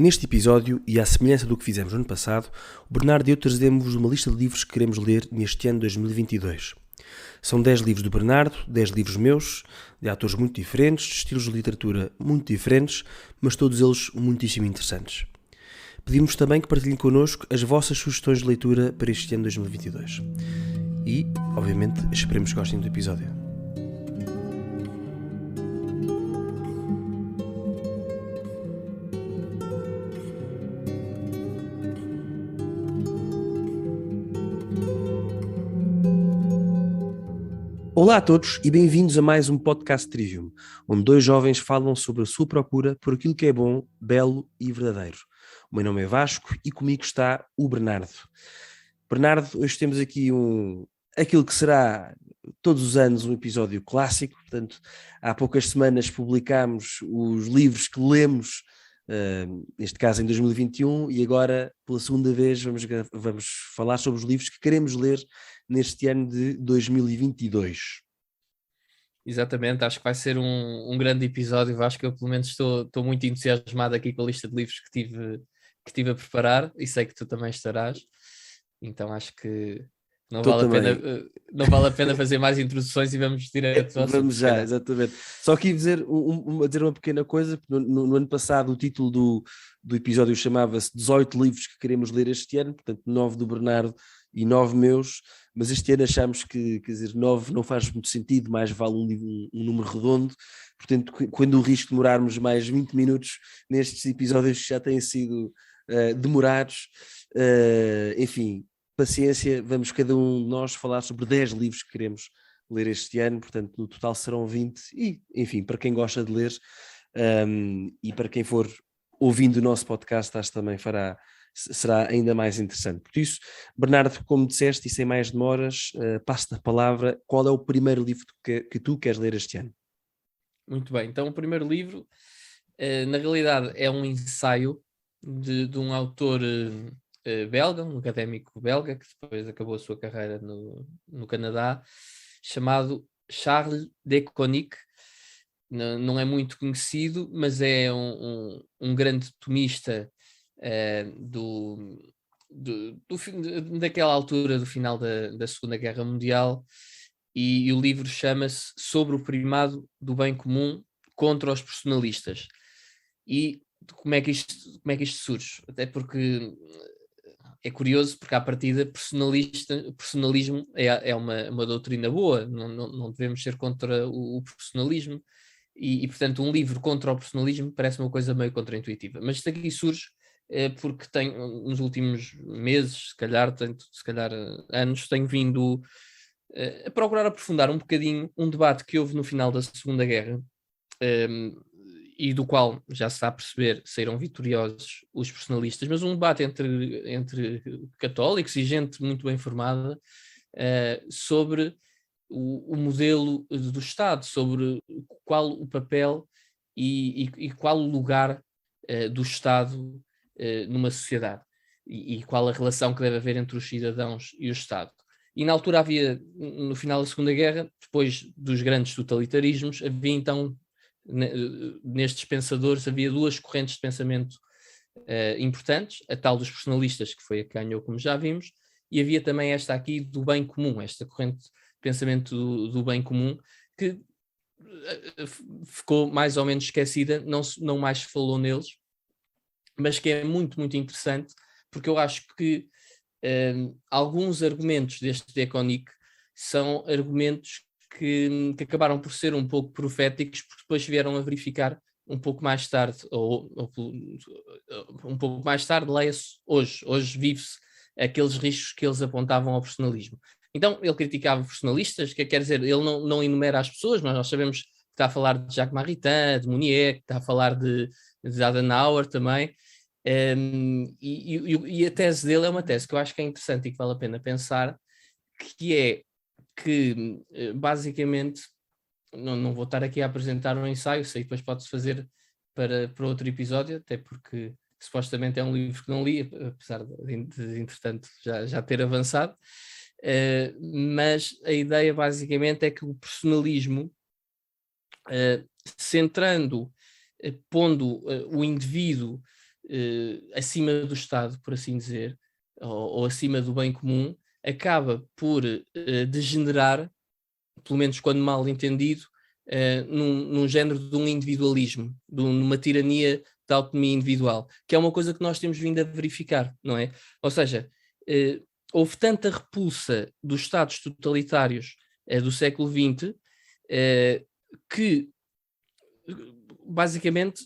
Neste episódio, e à semelhança do que fizemos no ano passado, o Bernardo e eu trazemos uma lista de livros que queremos ler neste ano de 2022. São 10 livros do Bernardo, 10 livros meus, de autores muito diferentes, de estilos de literatura muito diferentes, mas todos eles muitíssimo interessantes. Pedimos também que partilhem connosco as vossas sugestões de leitura para este ano de 2022. E, obviamente, esperemos que gostem do episódio. Olá a todos e bem-vindos a mais um podcast Trivium, onde dois jovens falam sobre a sua procura por aquilo que é bom, belo e verdadeiro. O meu nome é Vasco e comigo está o Bernardo. Bernardo, hoje temos aqui aquilo que será todos os anos um episódio clássico, portanto, há poucas semanas publicámos os livros que lemos, neste caso em 2021, e agora, pela segunda vez, vamos falar sobre os livros que queremos ler neste ano de 2022. Exatamente, acho que vai ser um grande episódio. Vasco, eu pelo menos estou muito entusiasmado aqui com a lista de livros que tive a preparar e sei que tu também estarás, então acho que não vale a pena fazer mais introduções e vamos direto ao assunto. Vamos já, exatamente. Só queria dizer uma pequena coisa, porque no ano passado o título do episódio chamava-se 18 livros que queremos ler este ano, portanto 9 do Bernardo e 9 meus, mas este ano achamos que, quer dizer, 9 não faz muito sentido, mais vale um número redondo, portanto quando o risco de demorarmos mais 20 minutos nestes episódios que já têm sido demorados, enfim, paciência, vamos cada um de nós falar sobre 10 livros que queremos ler este ano, portanto no total serão 20 e, enfim, para quem gosta de ler e para quem for ouvindo o nosso podcast, acho que também será ainda mais interessante. Por isso, Bernardo, como disseste e sem mais demoras, passo-te a palavra. Qual é o primeiro livro que tu queres ler este ano? Muito bem, então o primeiro livro na realidade é um ensaio de um autor belga, um académico belga que depois acabou a sua carreira no Canadá, chamado Charles de Koninck. Não é muito conhecido, mas é um grande tomista daquela altura do final da Segunda Guerra Mundial, e o livro chama-se Sobre o Primado do Bem Comum contra os Personalistas. E como é que isto surge? Até porque é curioso, porque à partida personalismo é uma doutrina boa, não devemos ser contra o personalismo, e portanto um livro contra o personalismo parece uma coisa meio contraintuitiva, mas isto aqui surge porque nos últimos meses, se calhar anos, tenho vindo a procurar aprofundar um bocadinho um debate que houve no final da Segunda Guerra, e do qual já se está a perceber saíram vitoriosos os personalistas, mas um debate entre católicos e gente muito bem formada sobre o modelo do Estado, sobre qual o papel e qual o lugar do Estado numa sociedade e qual a relação que deve haver entre os cidadãos e o Estado. E na altura havia, no final da Segunda Guerra, depois dos grandes totalitarismos, havia então, nestes pensadores, havia duas correntes de pensamento importantes, a tal dos personalistas, que foi a que ganhou, como já vimos, e havia também esta aqui do bem comum, esta corrente de pensamento do bem comum, que ficou mais ou menos esquecida, não mais se falou neles, mas que é muito, muito interessante, porque eu acho que alguns argumentos deste de Koninck são argumentos que acabaram por ser um pouco proféticos, porque depois vieram a verificar um pouco mais tarde, ou um pouco mais tarde, leia-se hoje vive-se aqueles riscos que eles apontavam ao personalismo. Então ele criticava personalistas, que quer dizer, ele não enumera as pessoas, mas nós sabemos que está a falar de Jacques Maritain, de Mounier, que está a falar de Adenauer também. E a tese dele é uma tese que eu acho que é interessante e que vale a pena pensar, que é que basicamente, não vou estar aqui a apresentar um ensaio, sei que depois pode-se fazer para outro episódio, até porque supostamente é um livro que não li, apesar de entretanto já ter avançado, mas a ideia basicamente é que o personalismo, centrando, pondo o indivíduo acima do Estado, por assim dizer, ou acima do bem comum, acaba por degenerar, pelo menos quando mal entendido, num género de um individualismo, numa tirania da autonomia individual, que é uma coisa que nós temos vindo a verificar, não é? Ou seja, houve tanta repulsa dos Estados totalitários do século XX que basicamente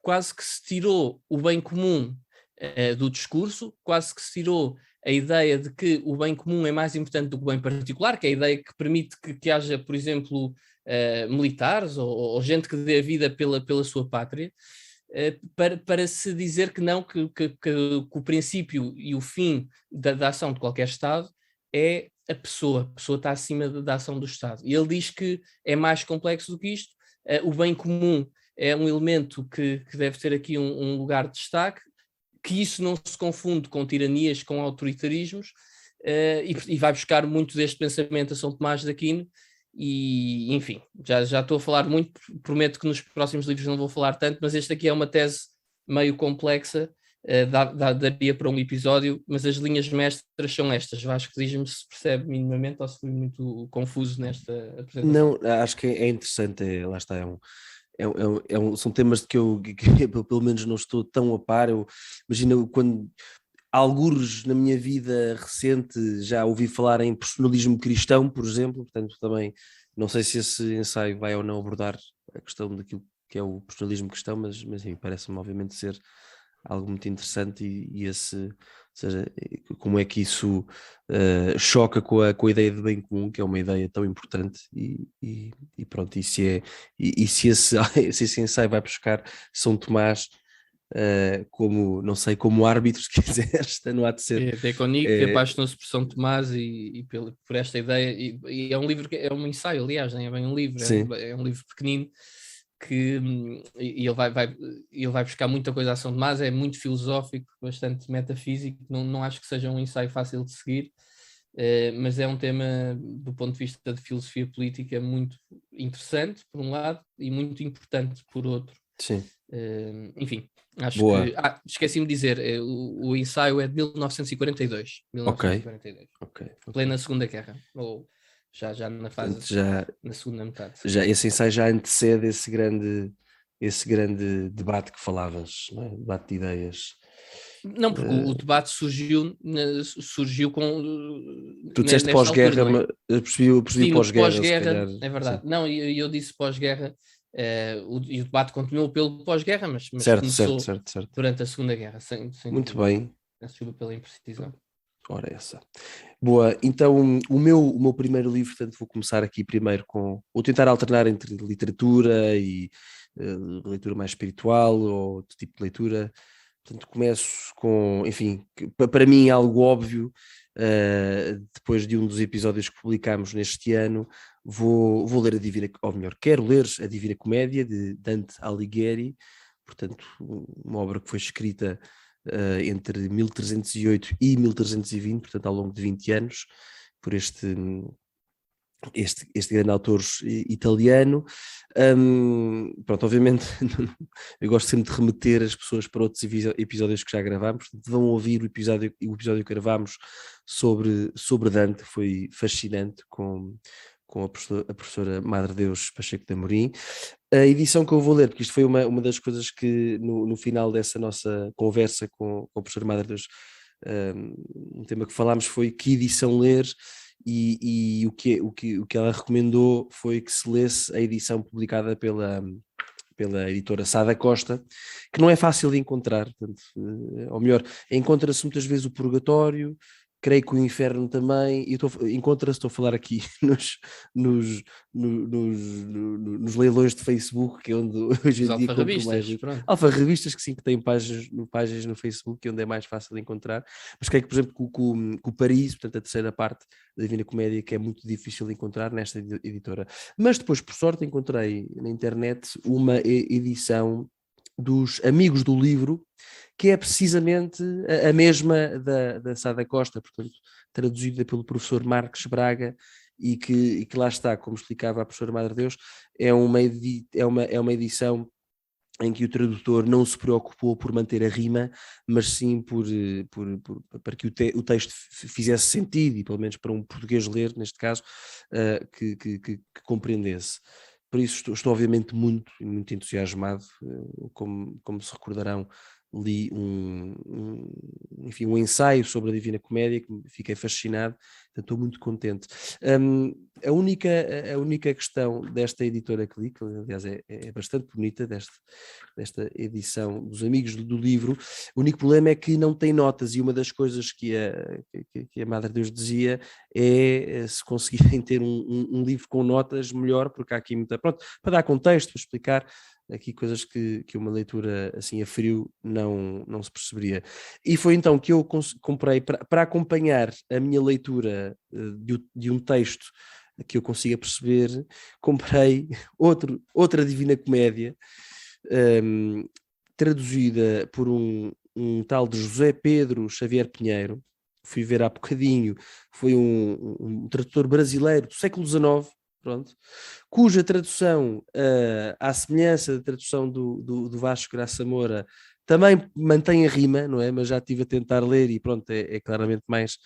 quase que se tirou o bem comum do discurso, quase que se tirou a ideia de que o bem comum é mais importante do que o bem particular, que é a ideia que permite que haja, por exemplo, militares ou gente que dê a vida pela sua pátria, para se dizer que não, que o princípio e o fim da ação de qualquer Estado é a pessoa está acima da ação do Estado. E ele diz que é mais complexo do que isto, o bem comum é um elemento que deve ter aqui um lugar de destaque, que isso não se confunde com tiranias, com autoritarismos, e vai buscar muito deste pensamento a São Tomás de Aquino, e enfim, já estou a falar muito, prometo que nos próximos livros não vou falar tanto, mas este aqui é uma tese meio complexa, daria para um episódio, mas as linhas mestras são estas. Vasco, diz-me se percebe minimamente ou se fui muito confuso nesta apresentação. Não, acho que é interessante, lá está, são temas de que eu pelo menos não estou tão a par. Eu imagino quando algures na minha vida recente já ouvi falar em personalismo cristão, por exemplo, portanto também não sei se esse ensaio vai ou não abordar a questão daquilo que é o personalismo cristão, mas enfim, parece-me obviamente ser algo muito interessante e esse, ou seja, como é que isso choca com a ideia de bem comum, que é uma ideia tão importante e pronto, se esse ensaio vai buscar São Tomás como, não sei, como árbitro, se quiseres, está no ato de ser. Deconic, que apaixonou-se por São Tomás e por esta ideia, e é um livro, é um ensaio, aliás, nem é bem um livro, é um livro pequenino, que e ele vai buscar muita coisa a São Tomás, é muito filosófico, bastante metafísico, não acho que seja um ensaio fácil de seguir, mas é um tema, do ponto de vista de filosofia política, muito interessante, por um lado, e muito importante, por outro. Sim. Enfim, acho Boa. que... esqueci-me de dizer, o ensaio é de 1942. 1942. Ok. Plena Segunda Guerra, ou já na fase, portanto, na segunda metade. Esse ensaio já antecede esse grande debate que falavas, não é? Debate de ideias. Não, porque o debate surgiu com... Tu disseste pós-guerra, altura, mas eu percebi pós-guerra. É verdade. Sim. Não, eu disse pós-guerra, e o debate continuou pelo pós-guerra, mas começou certo. Durante a Segunda Guerra. Sem muito bem. Desculpa pela imprecisão. Ora, essa. Boa, então o meu primeiro livro, portanto vou começar aqui primeiro vou tentar alternar entre literatura e leitura mais espiritual ou outro tipo de leitura. Portanto começo com, enfim, para mim algo óbvio, depois de um dos episódios que publicámos neste ano, vou ler ou melhor, quero ler a Divina Comédia de Dante Alighieri, portanto uma obra que foi escrita entre 1308 e 1320, portanto ao longo de 20 anos, por este grande autor italiano. Pronto, obviamente eu gosto sempre de remeter as pessoas para outros episódios que já gravámos, portanto, vão ouvir o episódio que gravámos sobre Dante, foi fascinante, com a professora Madre Deus Pacheco de Amorim. A edição que eu vou ler, porque isto foi uma das coisas que no final dessa nossa conversa com a professora Madre Deus, um tema que falámos foi que edição ler, e o que ela recomendou foi que se lesse a edição publicada pela editora Sá da Costa, que não é fácil de encontrar, portanto, ou melhor, encontra-se muitas vezes o Purgatório, creio que o Inferno também, e encontra-se, estou a falar aqui nos leilões de Facebook, que é onde hoje em dia compro mais. Alfarrabistas, que sim, que têm páginas no Facebook, onde é mais fácil de encontrar, mas creio que, por exemplo, que o Paris, portanto a terceira parte da Divina Comédia, que é muito difícil de encontrar nesta editora. Mas depois, por sorte, encontrei na internet uma edição dos Amigos do Livro, que é precisamente a mesma da Sá da Costa, portanto, traduzida pelo professor Marques Braga, e que lá está, como explicava a professora Madre Deus, é uma edição em que o tradutor não se preocupou por manter a rima, mas sim para que o texto fizesse sentido, e pelo menos para um português ler, neste caso, que compreendesse. Por isso estou obviamente muito entusiasmado, como se recordarão, li enfim, um ensaio sobre a Divina Comédia, que fiquei fascinado, então estou muito contente. A única questão desta editora que li, que aliás é bastante bonita, desta edição dos Amigos do Livro, o único problema é que não tem notas, e uma das coisas que a Madre Deus dizia é se conseguirem ter um livro com notas, melhor, porque há aqui muita... Pronto, para dar contexto, para explicar aqui coisas que uma leitura assim a frio não se perceberia. E foi então que eu comprei, para acompanhar a minha leitura de um texto que eu consiga perceber, comprei outra Divina Comédia, traduzida por um tal de José Pedro Xavier Pinheiro. Fui ver há bocadinho, foi um tradutor brasileiro do século XIX, pronto, cuja tradução, à semelhança da tradução do Vasco Graça Moura, também mantém a rima, não é? Mas já estive a tentar ler e pronto, é claramente mais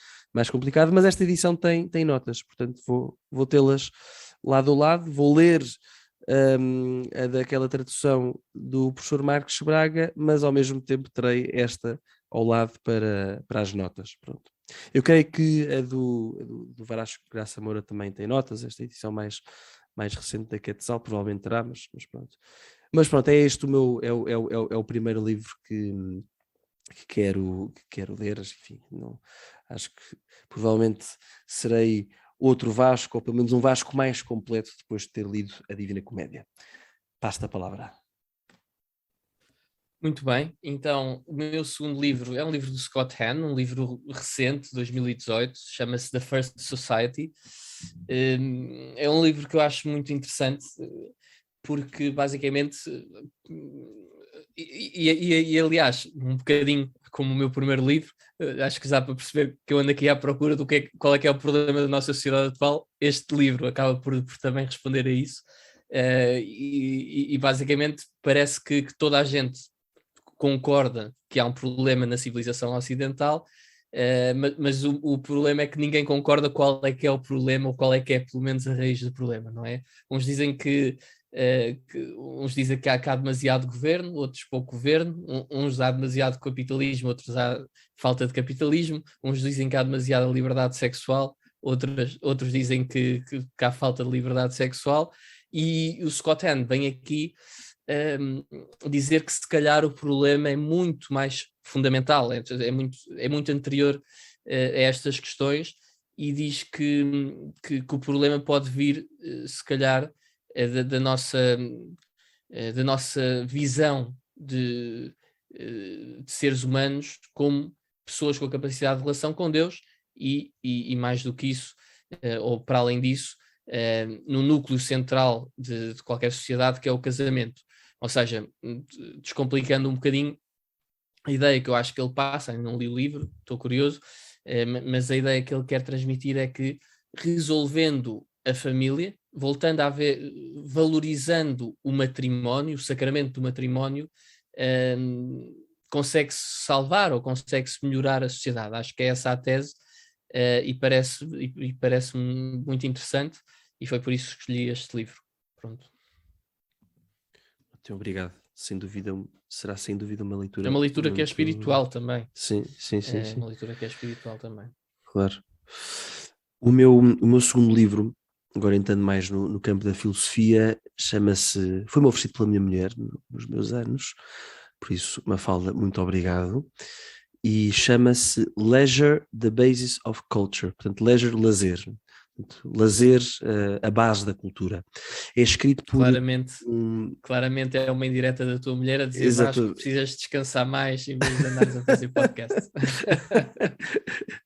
complicado, mas esta edição tem notas, portanto vou tê-las lado a lado, vou ler a daquela tradução do professor Marcos Braga, mas ao mesmo tempo terei esta ao lado para as notas, pronto. Eu creio que a do Vasco Graça Moura também tem notas, esta edição mais recente da Quetzal provavelmente terá, mas pronto. Mas pronto, é este é o primeiro livro que quero ler, enfim, não, acho que provavelmente serei outro Vasco, ou pelo menos um Vasco mais completo depois de ter lido a Divina Comédia. Passo a palavra. Muito bem, então o meu segundo livro é um livro do Scott Hahn, um livro recente, 2018, chama-se The First Society. É um livro que eu acho muito interessante, porque basicamente, e aliás, um bocadinho como o meu primeiro livro, acho que dá para perceber que eu ando aqui à procura do qual é que é o problema da nossa sociedade atual. Este livro acaba por também responder a isso, e basicamente parece que toda a gente concorda que há um problema na civilização ocidental, mas o problema é que ninguém concorda qual é que é o problema, ou qual é que é pelo menos a raiz do problema, não é? Uns dizem que há demasiado governo, outros pouco governo, uns há demasiado capitalismo, outros há falta de capitalismo, uns dizem que há demasiada liberdade sexual, outros dizem que há falta de liberdade sexual, e o Scott Hahn vem aqui dizer que se calhar o problema é muito mais fundamental, é muito anterior a estas questões, e diz que o problema pode vir, se calhar, da nossa visão de seres humanos como pessoas com a capacidade de relação com Deus, e mais do que isso, ou para além disso, no núcleo central de qualquer sociedade, que é o casamento. Ou seja, descomplicando um bocadinho a ideia que eu acho que ele passa, não li o livro, estou curioso, mas a ideia que ele quer transmitir é que, resolvendo a família, voltando a ver, valorizando o matrimónio, o sacramento do matrimónio, consegue-se salvar ou consegue-se melhorar a sociedade. Acho que é essa a tese, e parece-me muito interessante, e foi por isso que escolhi este livro. Pronto. Muito obrigado. Será sem dúvida uma leitura. É uma leitura muito... que é espiritual também. Sim. Uma leitura que é espiritual também. Claro. O meu segundo livro, agora entrando mais no campo da filosofia, foi-me oferecido pela minha mulher nos meus anos, por isso, Mafalda, muito obrigado, e chama-se Leisure, the Basis of Culture, portanto, leisure, lazer. Lazer, a base da cultura. É escrito por... Claramente é uma indireta da tua mulher a dizer: Vasco, que precisas descansar mais em vez de andares a fazer podcast.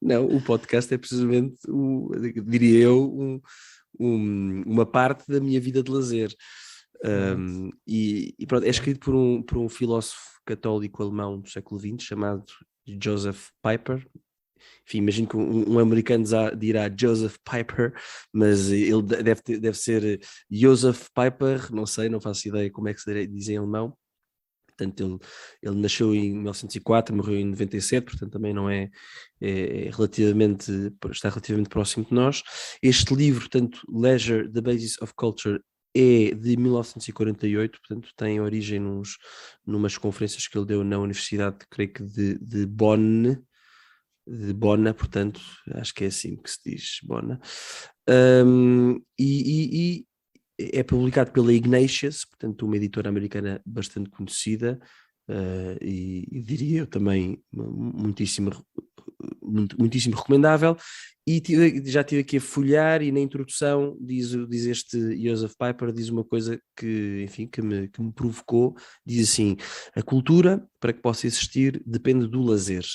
Não, o podcast é precisamente, diria eu, uma parte da minha vida de lazer. E pronto, é escrito por um filósofo católico alemão do século XX chamado Joseph Piper. Enfim, imagino que um americano dirá Joseph Piper, mas ele deve ser Joseph Piper, não sei, não faço ideia como é que se diz em alemão. Portanto, ele nasceu em 1904, morreu em 97, portanto também não está relativamente próximo de nós. Este livro, portanto, Leisure, The Basis of Culture, é de 1948, portanto tem origem numas conferências que ele deu na Universidade, creio que de Bonn, de Bona, portanto, acho que é assim que se diz, Bona. E é publicado pela Ignatius, portanto uma editora americana bastante conhecida, e diria eu também muitíssimo recomendável. E já estive aqui a folhear, e na introdução diz este Joseph Piper, diz uma coisa que, enfim, que me provocou. Diz assim: a cultura, para que possa existir, depende do lazer.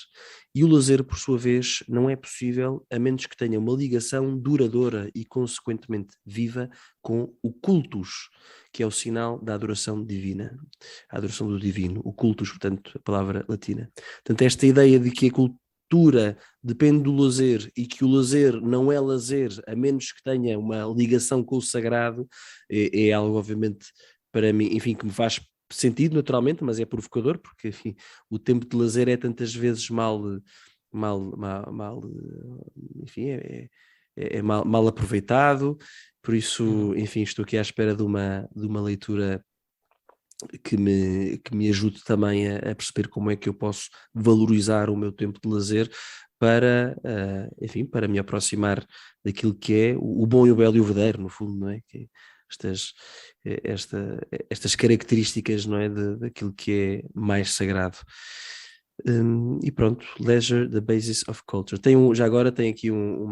E o lazer, por sua vez, não é possível a menos que tenha uma ligação duradoura e, consequentemente, viva com o cultus, que é o sinal da adoração divina, a adoração do divino, o cultus, portanto, a palavra latina. Portanto, esta ideia de que a cultura depende do lazer e que o lazer não é lazer a menos que tenha uma ligação com o sagrado, é algo, obviamente, para mim, enfim, que me faz sentido naturalmente, mas é provocador, porque, enfim, o tempo de lazer é tantas vezes enfim, é mal aproveitado. Por isso, enfim, estou aqui à espera de uma leitura que me ajude também a perceber como é que eu posso valorizar o meu tempo de lazer para, enfim, para me aproximar daquilo que é o bom e o belo e o verdadeiro, no fundo, não é? Que estas características, não é, daquilo que é mais sagrado. E pronto, Leisure, the Basis of Culture. Já agora tem aqui um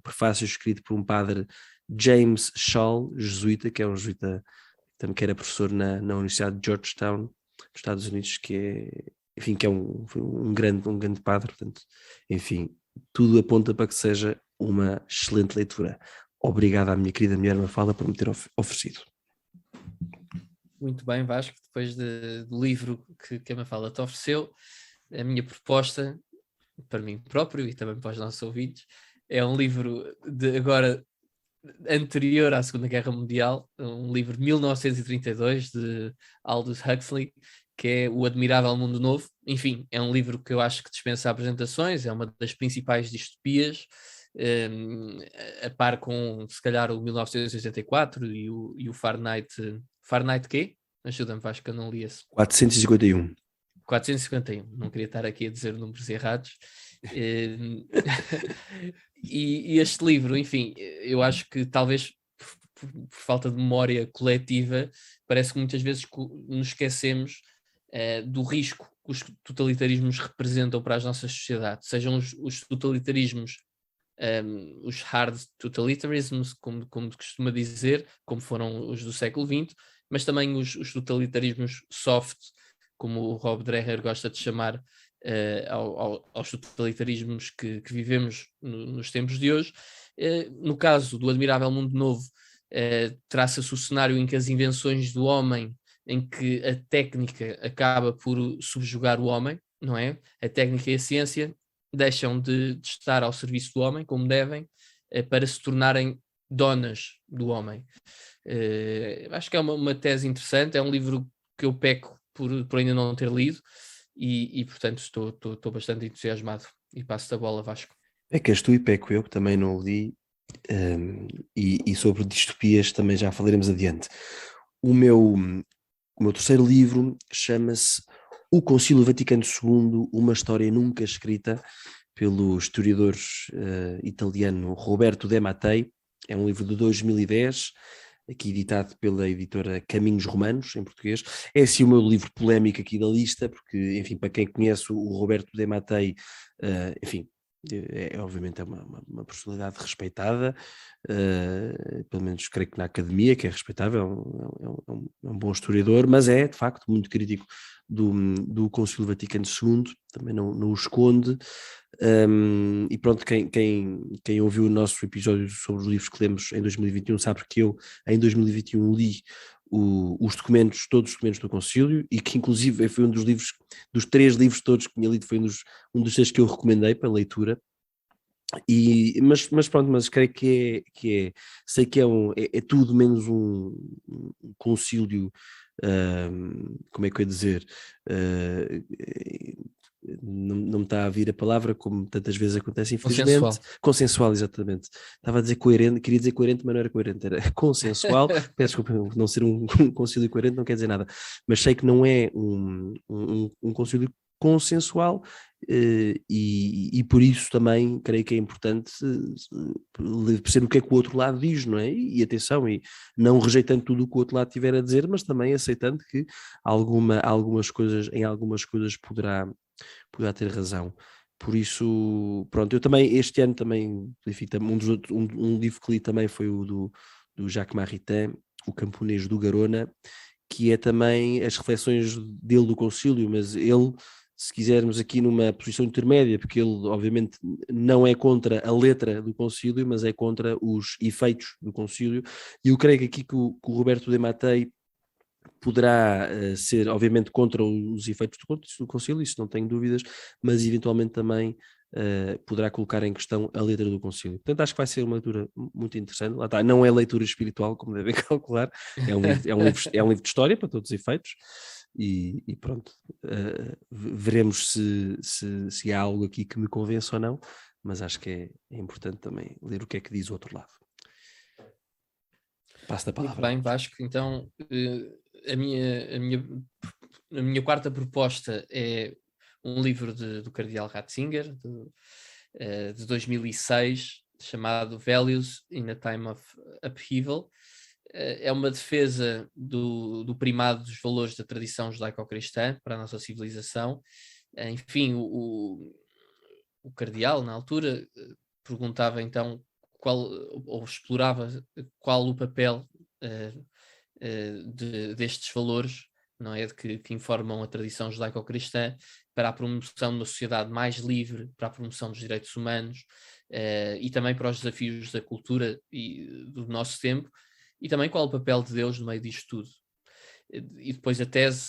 prefácio escrito por um padre, James Schall, jesuíta, que é um jesuíta também, que era professor na Universidade de Georgetown, nos Estados Unidos, enfim, que é um grande padre. Portanto, enfim, tudo aponta para que seja uma excelente leitura. Obrigado à minha querida mulher Mafalda por me ter oferecido. Muito bem, Vasco, depois do livro que a Mafalda te ofereceu, a minha proposta, para mim próprio e também para os nossos ouvintes, é um livro agora anterior à Segunda Guerra Mundial, um livro de 1932 de Aldous Huxley, que é O Admirável Mundo Novo. Enfim, é um livro que eu acho que dispensa apresentações, é uma das principais distopias, a par com, se calhar, o 1984 e o Fahrenheit quê? Ajuda-me, Vasco, que eu não li esse. 451. 451, não queria estar aqui a dizer números errados. E este livro, enfim, eu acho que talvez por falta de memória coletiva, parece que muitas vezes nos esquecemos do risco que os totalitarismos representam para as nossas sociedades, sejam os totalitarismos, os hard totalitarisms, como costuma dizer, como foram os do século XX, mas também os totalitarismos soft, como o Rob Dreher gosta de chamar, aos totalitarismos que vivemos nos tempos de hoje. No caso do Admirável Mundo Novo, traça-se o cenário em que as invenções do homem, em que a técnica acaba por subjugar o homem, não é? A técnica e a ciência deixam de estar ao serviço do homem, como devem, para se tornarem donas do homem. Acho que é uma tese interessante, é um livro que eu peco por ainda não ter lido, e portanto estou bastante entusiasmado. E passo-te a bola, Vasco. Pecas tu e peco eu, que também não o li, e sobre distopias também já falaremos adiante. O meu terceiro livro chama-se O Concílio Vaticano II, uma história nunca escrita, pelo historiador italiano Roberto De Mattei. É um livro de 2010, aqui editado pela editora Caminhos Romanos, em português. É assim o meu livro polémico aqui da lista, porque, enfim, para quem conhece o Roberto De Mattei, enfim, obviamente é uma personalidade respeitada, pelo menos creio que na academia, que é respeitável, é um bom historiador, mas é de facto muito crítico do Concílio Vaticano II, também não o esconde. E pronto, quem ouviu o nosso episódio sobre os livros que lemos em 2021 sabe que eu em 2021 li todos os documentos do Concílio, e que inclusive foi um dos 3 livros todos que tinha lido, foi um dos 6 que eu recomendei para leitura. Mas pronto, mas creio que sei que é tudo menos um concílio como é que eu ia dizer, não me está a vir a palavra, como tantas vezes acontece, infelizmente. Consensual, exatamente. Estava a dizer coerente, queria dizer coerente, mas não era coerente, era consensual. Peço desculpa, não ser um concílio coerente não quer dizer nada, mas sei que não é um concílio consensual, e por isso também creio que é importante perceber o que é que o outro lado diz, não é? E atenção, e não rejeitando tudo o que o outro lado tiver a dizer, mas também aceitando que em algumas coisas poderá ter razão. Por isso, pronto, eu também, este ano também, enfim, um livro que li também foi o do Jacques Maritain, O Camponês do Garona, que é também as reflexões dele do concílio, mas ele, se quisermos aqui numa posição intermédia, porque ele obviamente não é contra a letra do concílio, mas é contra os efeitos do concílio, e eu creio que aqui que o Roberto de Mattei poderá ser, obviamente, contra os efeitos do concílio, isso não tenho dúvidas, mas eventualmente também poderá colocar em questão a letra do concílio. Portanto, acho que vai ser uma leitura muito interessante. Lá está, não é leitura espiritual, como devem calcular, é um livro de história, para todos os efeitos, e pronto, veremos se há algo aqui que me convença ou não, mas acho que é importante também ler o que é que diz o outro lado. Passo a palavra. Muito bem, Vasco. Então, a minha quarta proposta é um livro do Cardeal Ratzinger, de 2006, chamado Values in a Time of Upheaval. É uma defesa do primado dos valores da tradição judaico-cristã para a nossa civilização. Enfim, o cardeal, na altura, perguntava então ou explorava qual o papel destes valores, não é, que informam a tradição judaico-cristã para a promoção de uma sociedade mais livre, para a promoção dos direitos humanos, e também para os desafios da cultura e do nosso tempo, e também qual o papel de Deus no meio disto tudo. E depois a tese,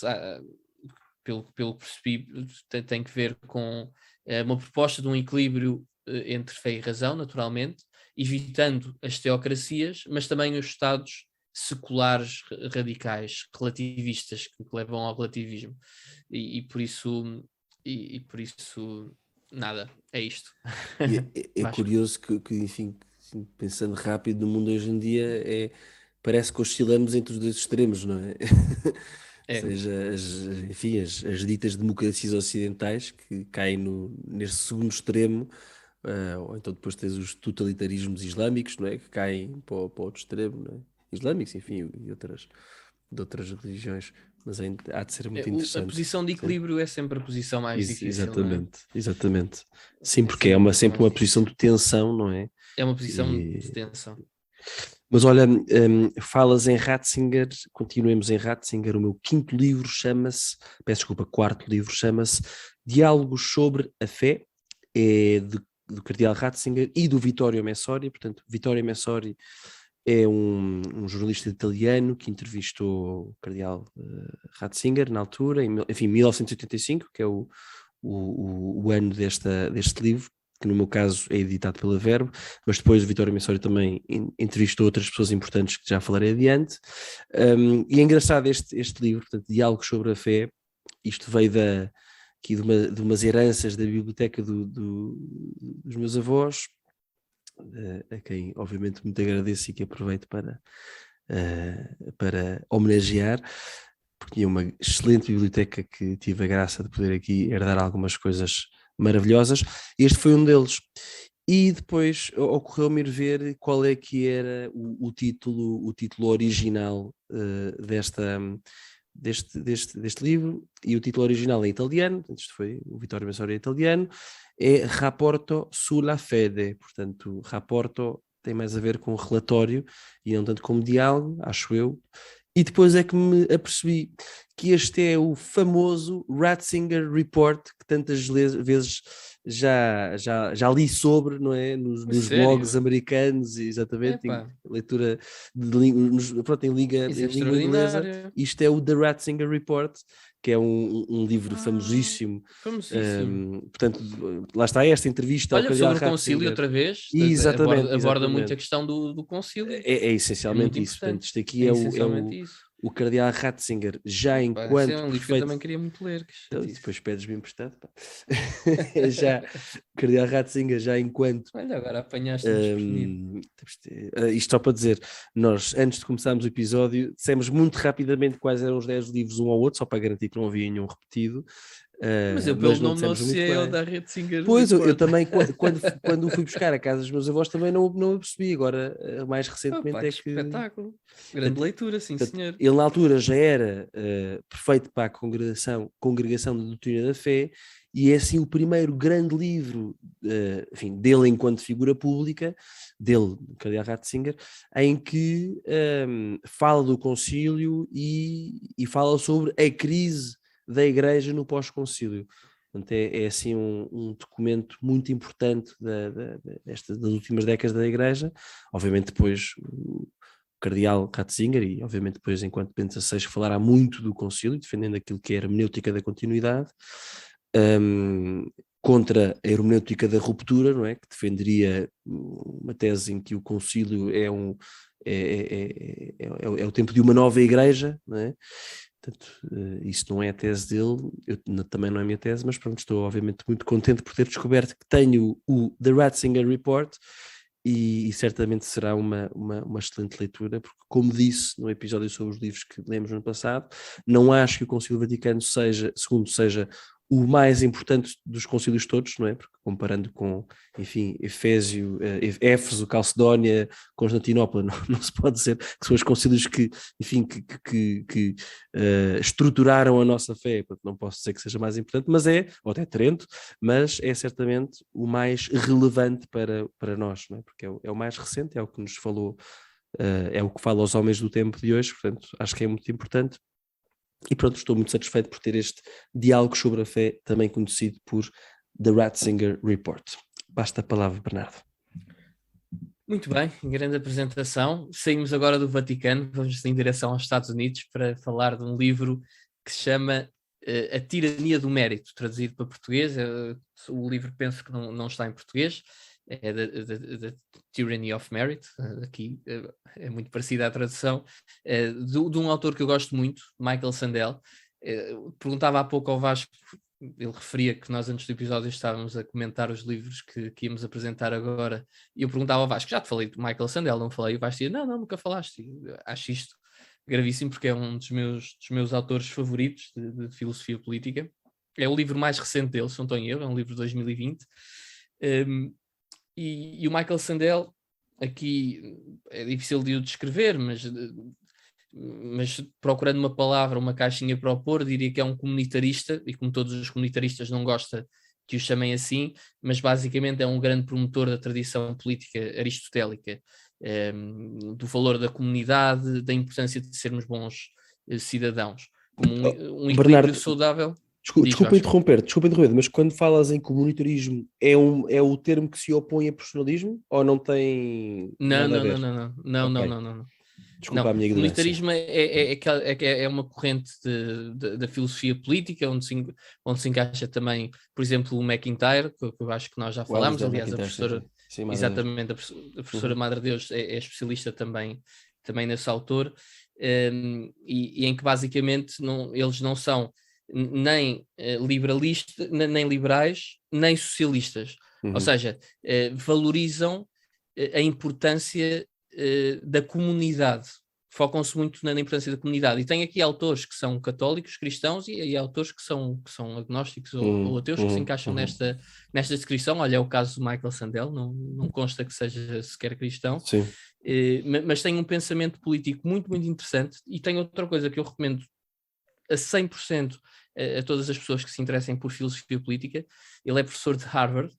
pelo que percebi, tem que ver com uma proposta de um equilíbrio entre fé e razão, naturalmente, evitando as teocracias, mas também os estados seculares radicais, relativistas, que levam ao relativismo. E por isso nada, é isto. É curioso que, enfim, pensando rápido no mundo hoje em dia, parece que oscilamos entre os dois extremos, não é? Ou seja, as ditas democracias ocidentais que caem neste segundo extremo, ou então depois tens os totalitarismos islâmicos, não é? Que caem para o outro extremo, não é? Islâmicos, enfim, e de outras religiões, mas há de ser muito interessante. A posição de equilíbrio é sempre a posição mais difícil. Exatamente. Sim, porque sempre uma posição de tensão, não é? É uma posição de tensão. Mas olha, falas em Ratzinger, continuemos em Ratzinger, o meu quarto livro chama-se Diálogos sobre a Fé, é do Cardeal Ratzinger e do Vittorio Messori. Portanto, Vittorio Messori é um jornalista italiano que entrevistou o Cardeal Ratzinger na altura, em 1985, que é o ano deste livro, que no meu caso é editado pela Verbo, mas depois o Vittorio Messori também entrevistou outras pessoas importantes que já falarei adiante. E é engraçado este livro, portanto, Diálogos sobre a Fé. Isto veio aqui de umas heranças da biblioteca dos meus avós, a quem obviamente muito agradeço e que aproveito para homenagear, porque tinha uma excelente biblioteca que tive a graça de poder aqui herdar algumas coisas maravilhosas. Este foi um deles. E depois ocorreu-me ir ver qual é que era o título original deste livro, e o título original é italiano, isto foi o Vittorio Messori italiano, é Rapporto sulla Fede, portanto, rapporto tem mais a ver com relatório e não tanto como diálogo, acho eu. E depois é que me apercebi que este é o famoso Ratzinger Report, que tantas vezes já li sobre, não é? Nos blogs americanos, exatamente, em leitura em língua inglesa. Isto é o The Ratzinger Report, que é um livro famosíssimo. Portanto, lá está esta entrevista. Olha, sobre o concílio outra vez. Exatamente. Aborda muito a questão do concílio. É essencialmente isso. Portanto, isto aqui é o Cardeal Ratzinger, já Esse enquanto é um livro que eu também queria muito ler. Então, depois pedes-me emprestado. Já, o Cardeal Ratzinger, já enquanto... Olha, agora apanhaste-me desprevenido. Isto só para dizer, nós, antes de começarmos o episódio, dissemos muito rapidamente quais eram os 10 livros um ao outro, só para garantir que não havia nenhum repetido. Mas eu pelo não nome não dissemos muito associei ao bem. da Ratzinger. Pois, eu também, quando o fui buscar a casa dos meus avós, também não o percebi. Agora, mais recentemente Opa, é que que... espetáculo. Grande leitura, sim senhor. Ele na altura já era perfeito para a congregação da doutrina da fé, e é assim o primeiro grande livro enfim, dele enquanto figura pública, dele, Cardeal Ratzinger, em que fala do concílio e fala sobre a crise da Igreja no pós-concílio. Portanto, é assim um documento muito importante das últimas décadas da Igreja. Obviamente depois o Cardeal Ratzinger, e obviamente depois enquanto Bento XVI falará muito do concílio, defendendo aquilo que é a hermenêutica da continuidade, contra a hermenêutica da ruptura, não é? Que defenderia uma tese em que o concílio é o tempo de uma nova igreja, não é? Portanto, isso não é a tese dele, também não é a minha tese, mas pronto, estou obviamente muito contente por ter descoberto que tenho o The Ratzinger Report, e certamente será uma excelente leitura, porque, como disse no episódio sobre os livros que lemos no ano passado, não acho que o Concílio Vaticano II seja o mais importante dos concílios todos, não é? Porque comparando com, enfim, Éfeso, Calcedónia, Constantinopla, não se pode dizer que são os concílios que, enfim, que estruturaram a nossa fé. Não posso dizer que seja mais importante, mas ou até Trento, mas é certamente o mais relevante para nós, não é? Porque é o mais recente, é o que nos falou, é o que fala aos homens do tempo de hoje, portanto, acho que é muito importante. E pronto, estou muito satisfeito por ter este diálogo sobre a fé, também conhecido por The Ratzinger Report. Basta a palavra, Bernardo. Muito bem, grande apresentação. Saímos agora do Vaticano, vamos em direção aos Estados Unidos para falar de um livro que se chama A Tirania do Mérito, traduzido para português. O livro penso que não está em português, é The Tyranny of Merit, aqui é muito parecida à tradução, de um autor que eu gosto muito, Michael Sandel. Perguntava há pouco ao Vasco, ele referia que nós antes do episódio estávamos a comentar os livros que íamos apresentar agora, e eu perguntava ao Vasco, já te falei de Michael Sandel, não falei? E o Vasco dizia, não, nunca falaste. Acho isto gravíssimo, porque é um dos meus autores favoritos de filosofia política. É o livro mais recente dele, se não estou em erro, é um livro de 2020. E o Michael Sandel, aqui é difícil de o descrever, mas procurando uma palavra, uma caixinha para opor, diria que é um comunitarista, e como todos os comunitaristas não gosta que o chamem assim, mas basicamente é um grande promotor da tradição política aristotélica, do valor da comunidade, da importância de sermos bons cidadãos, como um equilíbrio Bernardo, saudável. Desculpa interromper, mas quando falas em comunitarismo, é o termo que se opõe a personalismo ou não tem nada a ver? Não. Desculpa a minha ignorância. O comunitarismo é uma corrente da filosofia política, onde se encaixa também, por exemplo, o MacIntyre, que eu acho que nós já falámos, aliás, a professora, sim, exatamente, a professora Madre Deus é especialista também nesse autor, e em que basicamente eles não são nem liberalistas, nem liberais, nem socialistas. Ou seja, valorizam a importância da comunidade. Focam-se muito na importância da comunidade. E tem aqui autores que são católicos, cristãos, e autores que são agnósticos ou ateus, que se encaixam nesta descrição. Olha, é o caso do Michael Sandel, não consta que seja sequer cristão. Sim. Mas tem um pensamento político muito, muito interessante. E tem outra coisa que eu recomendo a 100% a todas as pessoas que se interessem por filosofia política. Ele é professor de Harvard,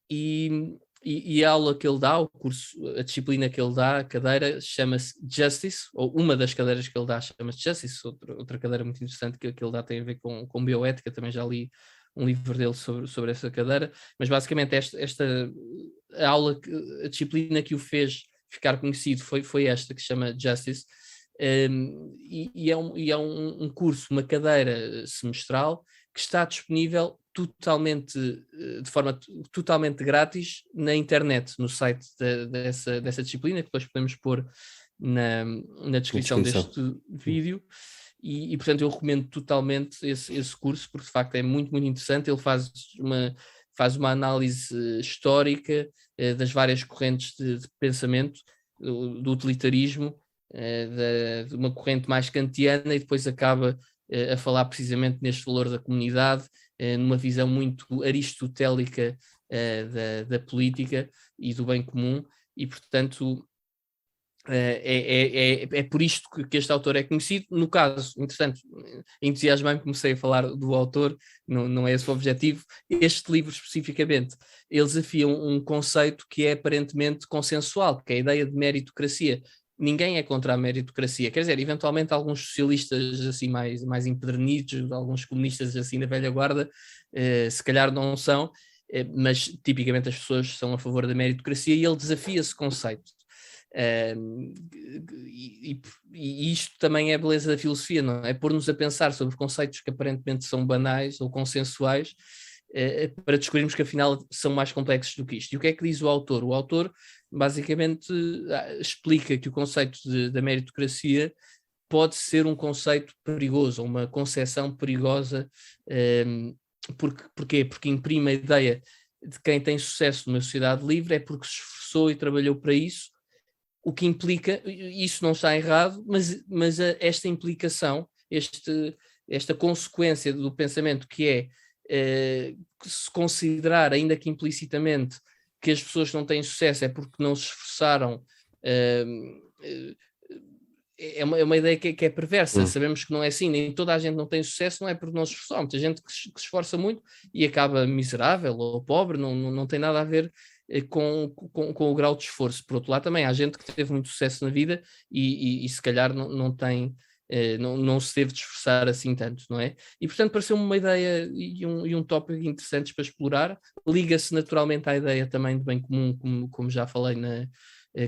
e a aula que ele dá, o curso, a disciplina que ele dá, a cadeira, chama-se Justice, ou uma das cadeiras que ele dá chama-se Justice. Outra cadeira muito interessante que ele dá tem a ver com bioética, também já li um livro dele sobre essa cadeira, mas basicamente a aula, a disciplina que o fez ficar conhecido foi esta, que se chama Justice, e é um curso, uma cadeira semestral que está disponível de forma totalmente grátis na internet, no site dessa disciplina, que depois podemos pôr na descrição deste vídeo. E portanto eu recomendo totalmente esse curso, porque de facto é muito, muito interessante. Ele faz uma análise histórica das várias correntes de pensamento, do utilitarismo, de uma corrente mais kantiana, e depois acaba a falar precisamente neste valor da comunidade, numa visão muito aristotélica da política e do bem comum, e portanto é por isto que este autor é conhecido. No caso, entretanto, entusiasmei-me, comecei a falar do autor, não é esse o objetivo. Este livro especificamente, ele desafia um conceito que é aparentemente consensual, que é a ideia de meritocracia. Ninguém é contra a meritocracia, quer dizer, eventualmente alguns socialistas assim mais empedernidos, alguns comunistas assim da velha guarda, se calhar não são, mas tipicamente as pessoas são a favor da meritocracia, e ele desafia esse conceito. E isto também é a beleza da filosofia, não é? Pôr-nos a pensar sobre conceitos que aparentemente são banais ou consensuais, para descobrirmos que afinal são mais complexos do que isto. E o que é que diz o autor? O autor basicamente explica que o conceito da meritocracia pode ser um conceito perigoso, uma concepção perigosa. Porquê? Porque imprime a ideia de quem tem sucesso numa sociedade livre é porque se esforçou e trabalhou para isso, o que implica, isso não está errado, mas esta implicação, esta consequência do pensamento que é se considerar, ainda que implicitamente, que as pessoas que não têm sucesso é porque não se esforçaram, é uma ideia que é perversa. Sabemos que não é assim, nem toda a gente não tem sucesso, não é porque não se esforçou. Há muita gente que se esforça muito e acaba miserável ou pobre, não tem nada a ver com o grau de esforço. Por outro lado, também há gente que teve muito sucesso na vida e se calhar não se teve de esforçar assim tanto, não é? E portanto pareceu-me uma ideia e um tópico interessantes para explorar. Liga-se naturalmente à ideia também de bem comum, como já falei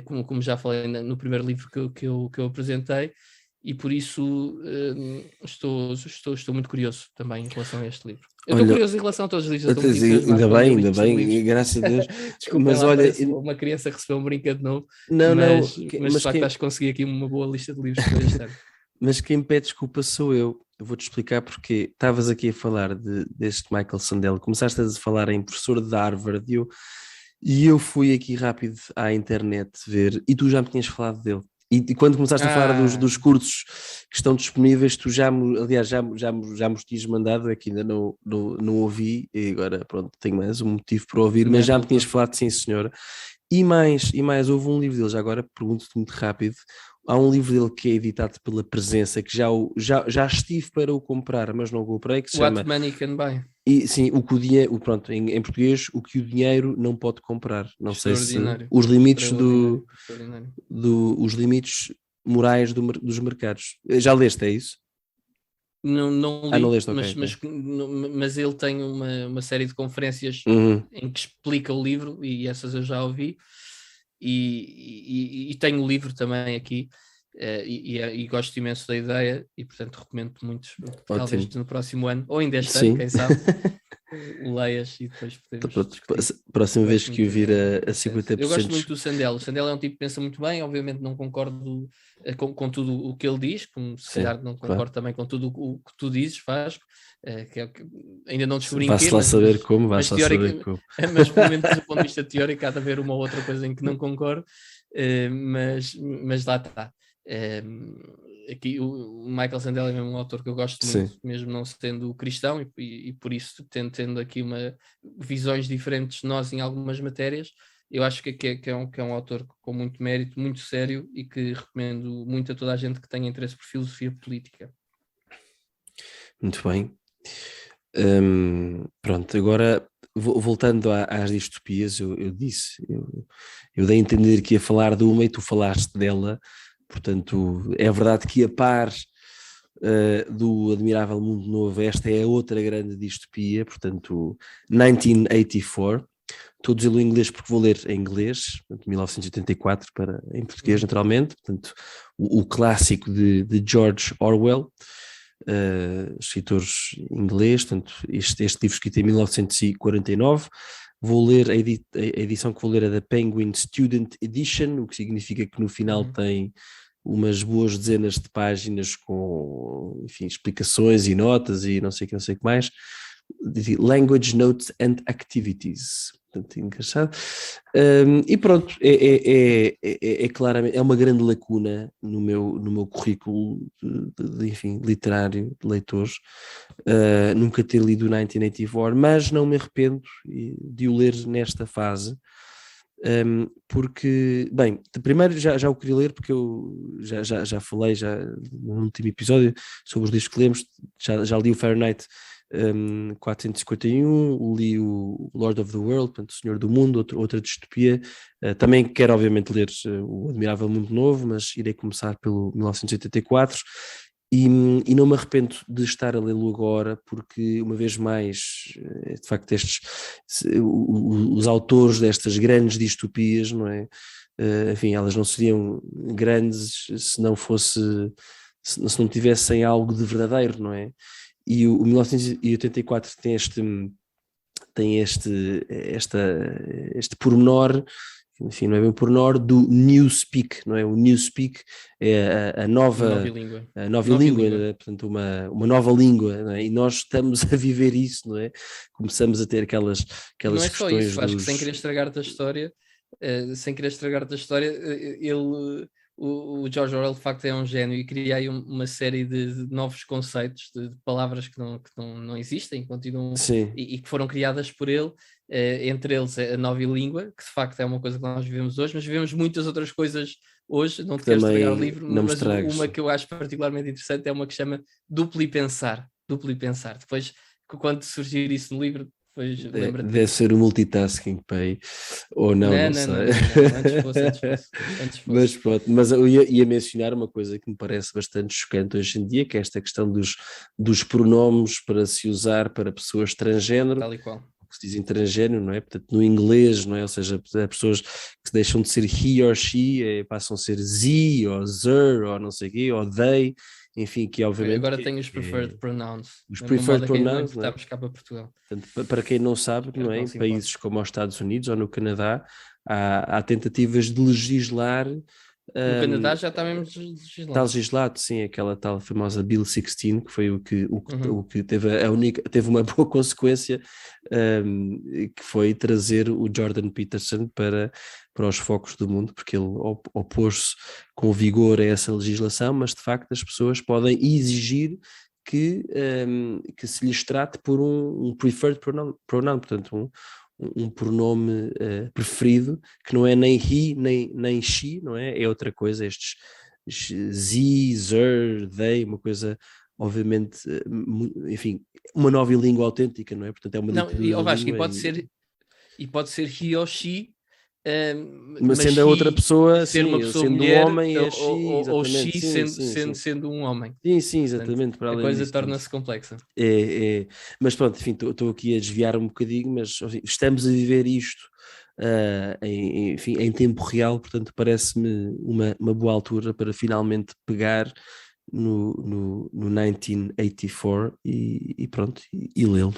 como já falei no primeiro livro que eu apresentei, e por isso estou muito curioso também em relação a este livro. Eu estou curioso em relação a todos os livros. Ainda bem, graças a Deus. Desculpa, mas olha, uma criança recebeu um brinquedo novo, mas de facto acho que consegui aqui uma boa lista de livros para este ano. Mas quem pede desculpa sou eu. Eu vou-te explicar porque estavas aqui a falar deste Michael Sandel, começaste a falar em professor de Harvard, e eu fui aqui rápido à internet ver, e tu já me tinhas falado dele. E quando começaste a falar dos cursos que estão disponíveis, tu já me tinhas mandado, é que ainda não ouvi, e agora pronto, tenho mais um motivo para ouvir, mas já me tinhas falado, sim senhora. E mais, houve um livro dele, já agora pergunto-te muito rápido, há um livro dele que é editado pela Presença, que já estive para o comprar, mas não o comprei, que se chama... What Money Can Buy. E, sim, o que o dinheiro, pronto, em português, o que o dinheiro não pode comprar. Não sei se os limites os limites morais dos mercados. Já leste, é isso? Não li, não leste, mas ele tem uma série de conferências em que explica o livro, e essas eu já ouvi, e tenho o livro também aqui, e gosto imenso da ideia, e portanto recomendo muito, talvez no próximo ano, ou ainda este ano, quem sabe, leias e depois podemos próxima vez que o vir a 50%. Eu gosto muito do Sandel. O Sandel é um tipo que pensa muito bem, obviamente não concordo com tudo o que ele diz, como se calhar não concordo também com tudo o que tu dizes, Vasco, que ainda não descobri em quê, mas saber como. Mas pelo menos do ponto de vista teórico há de haver uma ou outra coisa em que não concordo, mas lá está. Aqui o Michael Sandel é mesmo um autor que eu gosto muito, mesmo não sendo cristão, e por isso tendo aqui visões diferentes de nós em algumas matérias. Eu acho que é um autor com muito mérito, muito sério, e que recomendo muito a toda a gente que tenha interesse por filosofia política. Muito bem. Pronto, agora voltando às distopias, eu dei a entender que ia falar de uma e tu falaste dela. Portanto, é verdade que a par do Admirável Mundo Novo, esta é outra grande distopia, portanto, 1984, estou a dizê-lo em inglês porque vou ler em inglês, portanto, 1984 em português naturalmente, portanto, o clássico de George Orwell, escritores inglês, portanto, este livro escrito em 1949, vou ler a edição que vou ler é da Penguin Student Edition, o que significa que no final tem umas boas dezenas de páginas com, enfim, explicações e notas e não sei o que mais. Language Notes and Activities. Portanto, engraçado. E pronto, é claramente, é uma grande lacuna no meu currículo enfim, literário, de leitores, nunca ter lido 1984, mas não me arrependo de o ler nesta fase. Porque, bem, primeiro já o queria ler porque eu já falei no último episódio sobre os livros que lemos, já li o Fahrenheit 451, li o Lord of the World, portanto, o Senhor do Mundo, outra distopia. Também quero obviamente ler o Admirável Mundo Novo, mas irei começar pelo 1984. E não me arrependo de estar a lê-lo agora, porque uma vez mais, de facto, os autores destas grandes distopias, não é? Enfim, elas não seriam grandes se se não tivessem algo de verdadeiro, não é? E o 1984 tem este pormenor, enfim, não é bem o pormenor do Newspeak, não é? O Newspeak é a nova língua, portanto uma nova língua, não é? E nós estamos a viver isso, não é? Começamos a ter aquelas não é questões. Só isso, acho que sem querer estragar-te a história, o George Orwell de facto é um gênio e cria aí uma série de novos conceitos, de palavras que não existem, continuam e que foram criadas por ele, entre eles a nova língua, que de facto é uma coisa que nós vivemos hoje, mas vivemos muitas outras coisas hoje, não te quero estragar o livro, mas uma que eu acho particularmente interessante é uma que chama Duplo e Pensar. Depois, quando surgir isso no livro, deve ser o multitasking, pai, ou não sei. Não. Antes fosse. Mas pronto, mas eu ia mencionar uma coisa que me parece bastante chocante hoje em dia, que é esta questão dos pronomes para se usar para pessoas transgênero. Tal e qual. Que se dizem transgênero, não é? Portanto, no inglês, não é? Ou seja, pessoas que deixam de ser he or she, passam a ser ze, ou zer, ou não sei o quê, ou they, enfim, que obviamente... Agora tem os preferred pronouns. Os preferred pronouns, não é? Cá para Portugal. Portanto, para quem não sabe, não é? Em países como os Estados Unidos ou no Canadá, há tentativas de legislar... No Canadá já está mesmo legislado. Está legislado, sim, aquela tal famosa Bill 16, que foi o que teve uma boa consequência, que foi trazer o Jordan Peterson para os focos do mundo, porque ele opôs-se com vigor a essa legislação, mas de facto as pessoas podem exigir que se lhes trate por um preferred pronoun, portanto um pronome preferido, que não é nem he, nem she, não é? É outra coisa, estes ze, zer, they, uma coisa, obviamente, enfim, uma nova língua autêntica, não é? Portanto, é uma eu acho que pode ser he ou she, mas sendo a outra pessoa, ser uma pessoa sendo mulher, um homem, é she, ou she sim. sendo um homem. Sim, exatamente. Portanto, a coisa torna-se complexa. Mas pronto, enfim, estou aqui a desviar um bocadinho, mas enfim, estamos a viver isto em tempo real, portanto parece-me uma boa altura para finalmente pegar no 1984 e pronto, e lê-lo.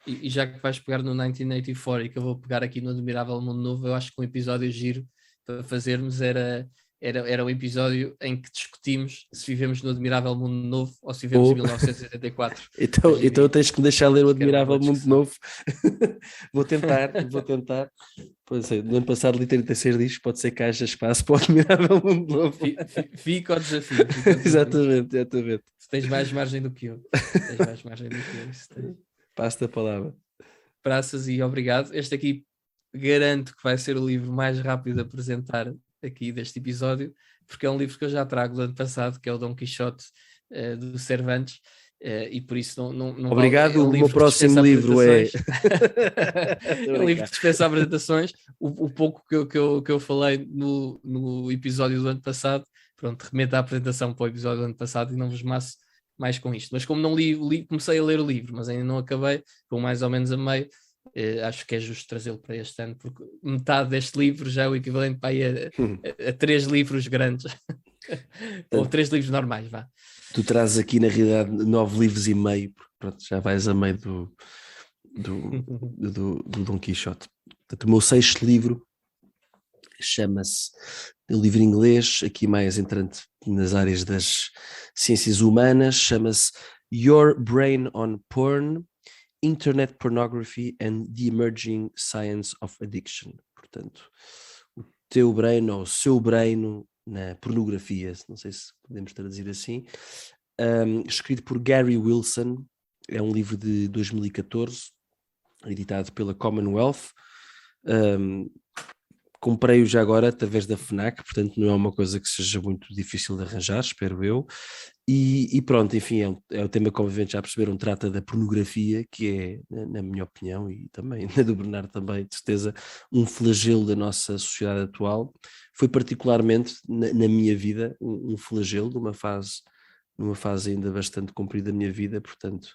E já que vais pegar no 1984 e que eu vou pegar aqui no Admirável Mundo Novo, eu acho que um episódio giro para fazermos era um episódio em que discutimos se vivemos no Admirável Mundo Novo ou se vivemos em 1984. Então tens que me deixar ler o Admirável Mundo Novo. Vou tentar. Pois é, no ano passado li 36 discos, pode ser que haja espaço para o Admirável Mundo Novo. Fica o desafio. Exatamente. Se tens mais margem do que eu. Passo-te a palavra. Praças e obrigado. Este aqui garanto que vai ser o livro mais rápido a apresentar aqui deste episódio, porque é um livro que eu já trago do ano passado, que é o Dom Quixote do Cervantes, e por isso não obrigado, vale, o meu próximo livro é um livro que dispensa apresentações. O pouco que eu falei no episódio do ano passado, pronto, remeto a apresentação para o episódio do ano passado e não vos maço mais com isto, mas como não li, comecei a ler o livro, mas ainda não acabei, com mais ou menos a meio, acho que é justo trazê-lo para este ano, porque metade deste livro já é o equivalente para aí a 3 livros grandes, ou 3 livros normais, vá. Tu trazes aqui na realidade 9 livros e meio, porque pronto, já vais a meio do Dom Quixote. Portanto, o meu 6º livro chama-se, o livro em inglês, aqui mais entrante nas áreas das ciências humanas, chama-se Your Brain on Porn, Internet Pornography and the Emerging Science of Addiction. Portanto, o teu brain ou o seu brain na pornografia, não sei se podemos traduzir assim, escrito por Gary Wilson, é um livro de 2014, editado pela Commonwealth. Comprei-o já agora através da FNAC, portanto não é uma coisa que seja muito difícil de arranjar, espero eu. E pronto, enfim, é um tema que obviamente já perceberam, trata da pornografia, que é, na minha opinião, e também na do Bernardo também, de certeza, um flagelo da nossa sociedade atual. Foi particularmente, na minha vida, um flagelo, numa fase ainda bastante comprida da minha vida, portanto,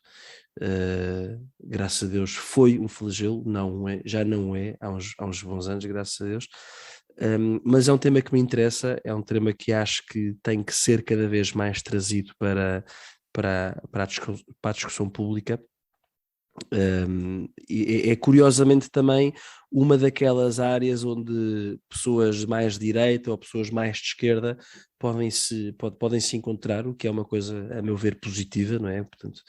graças a Deus foi um flagelo, já não é, há uns bons anos, graças a Deus. Mas é um tema que me interessa, é um tema que acho que tem que ser cada vez mais trazido para a discussão pública. É curiosamente também uma daquelas áreas onde pessoas mais de direita ou pessoas mais de esquerda podem se encontrar, o que é uma coisa, a meu ver, positiva, não é? Portanto,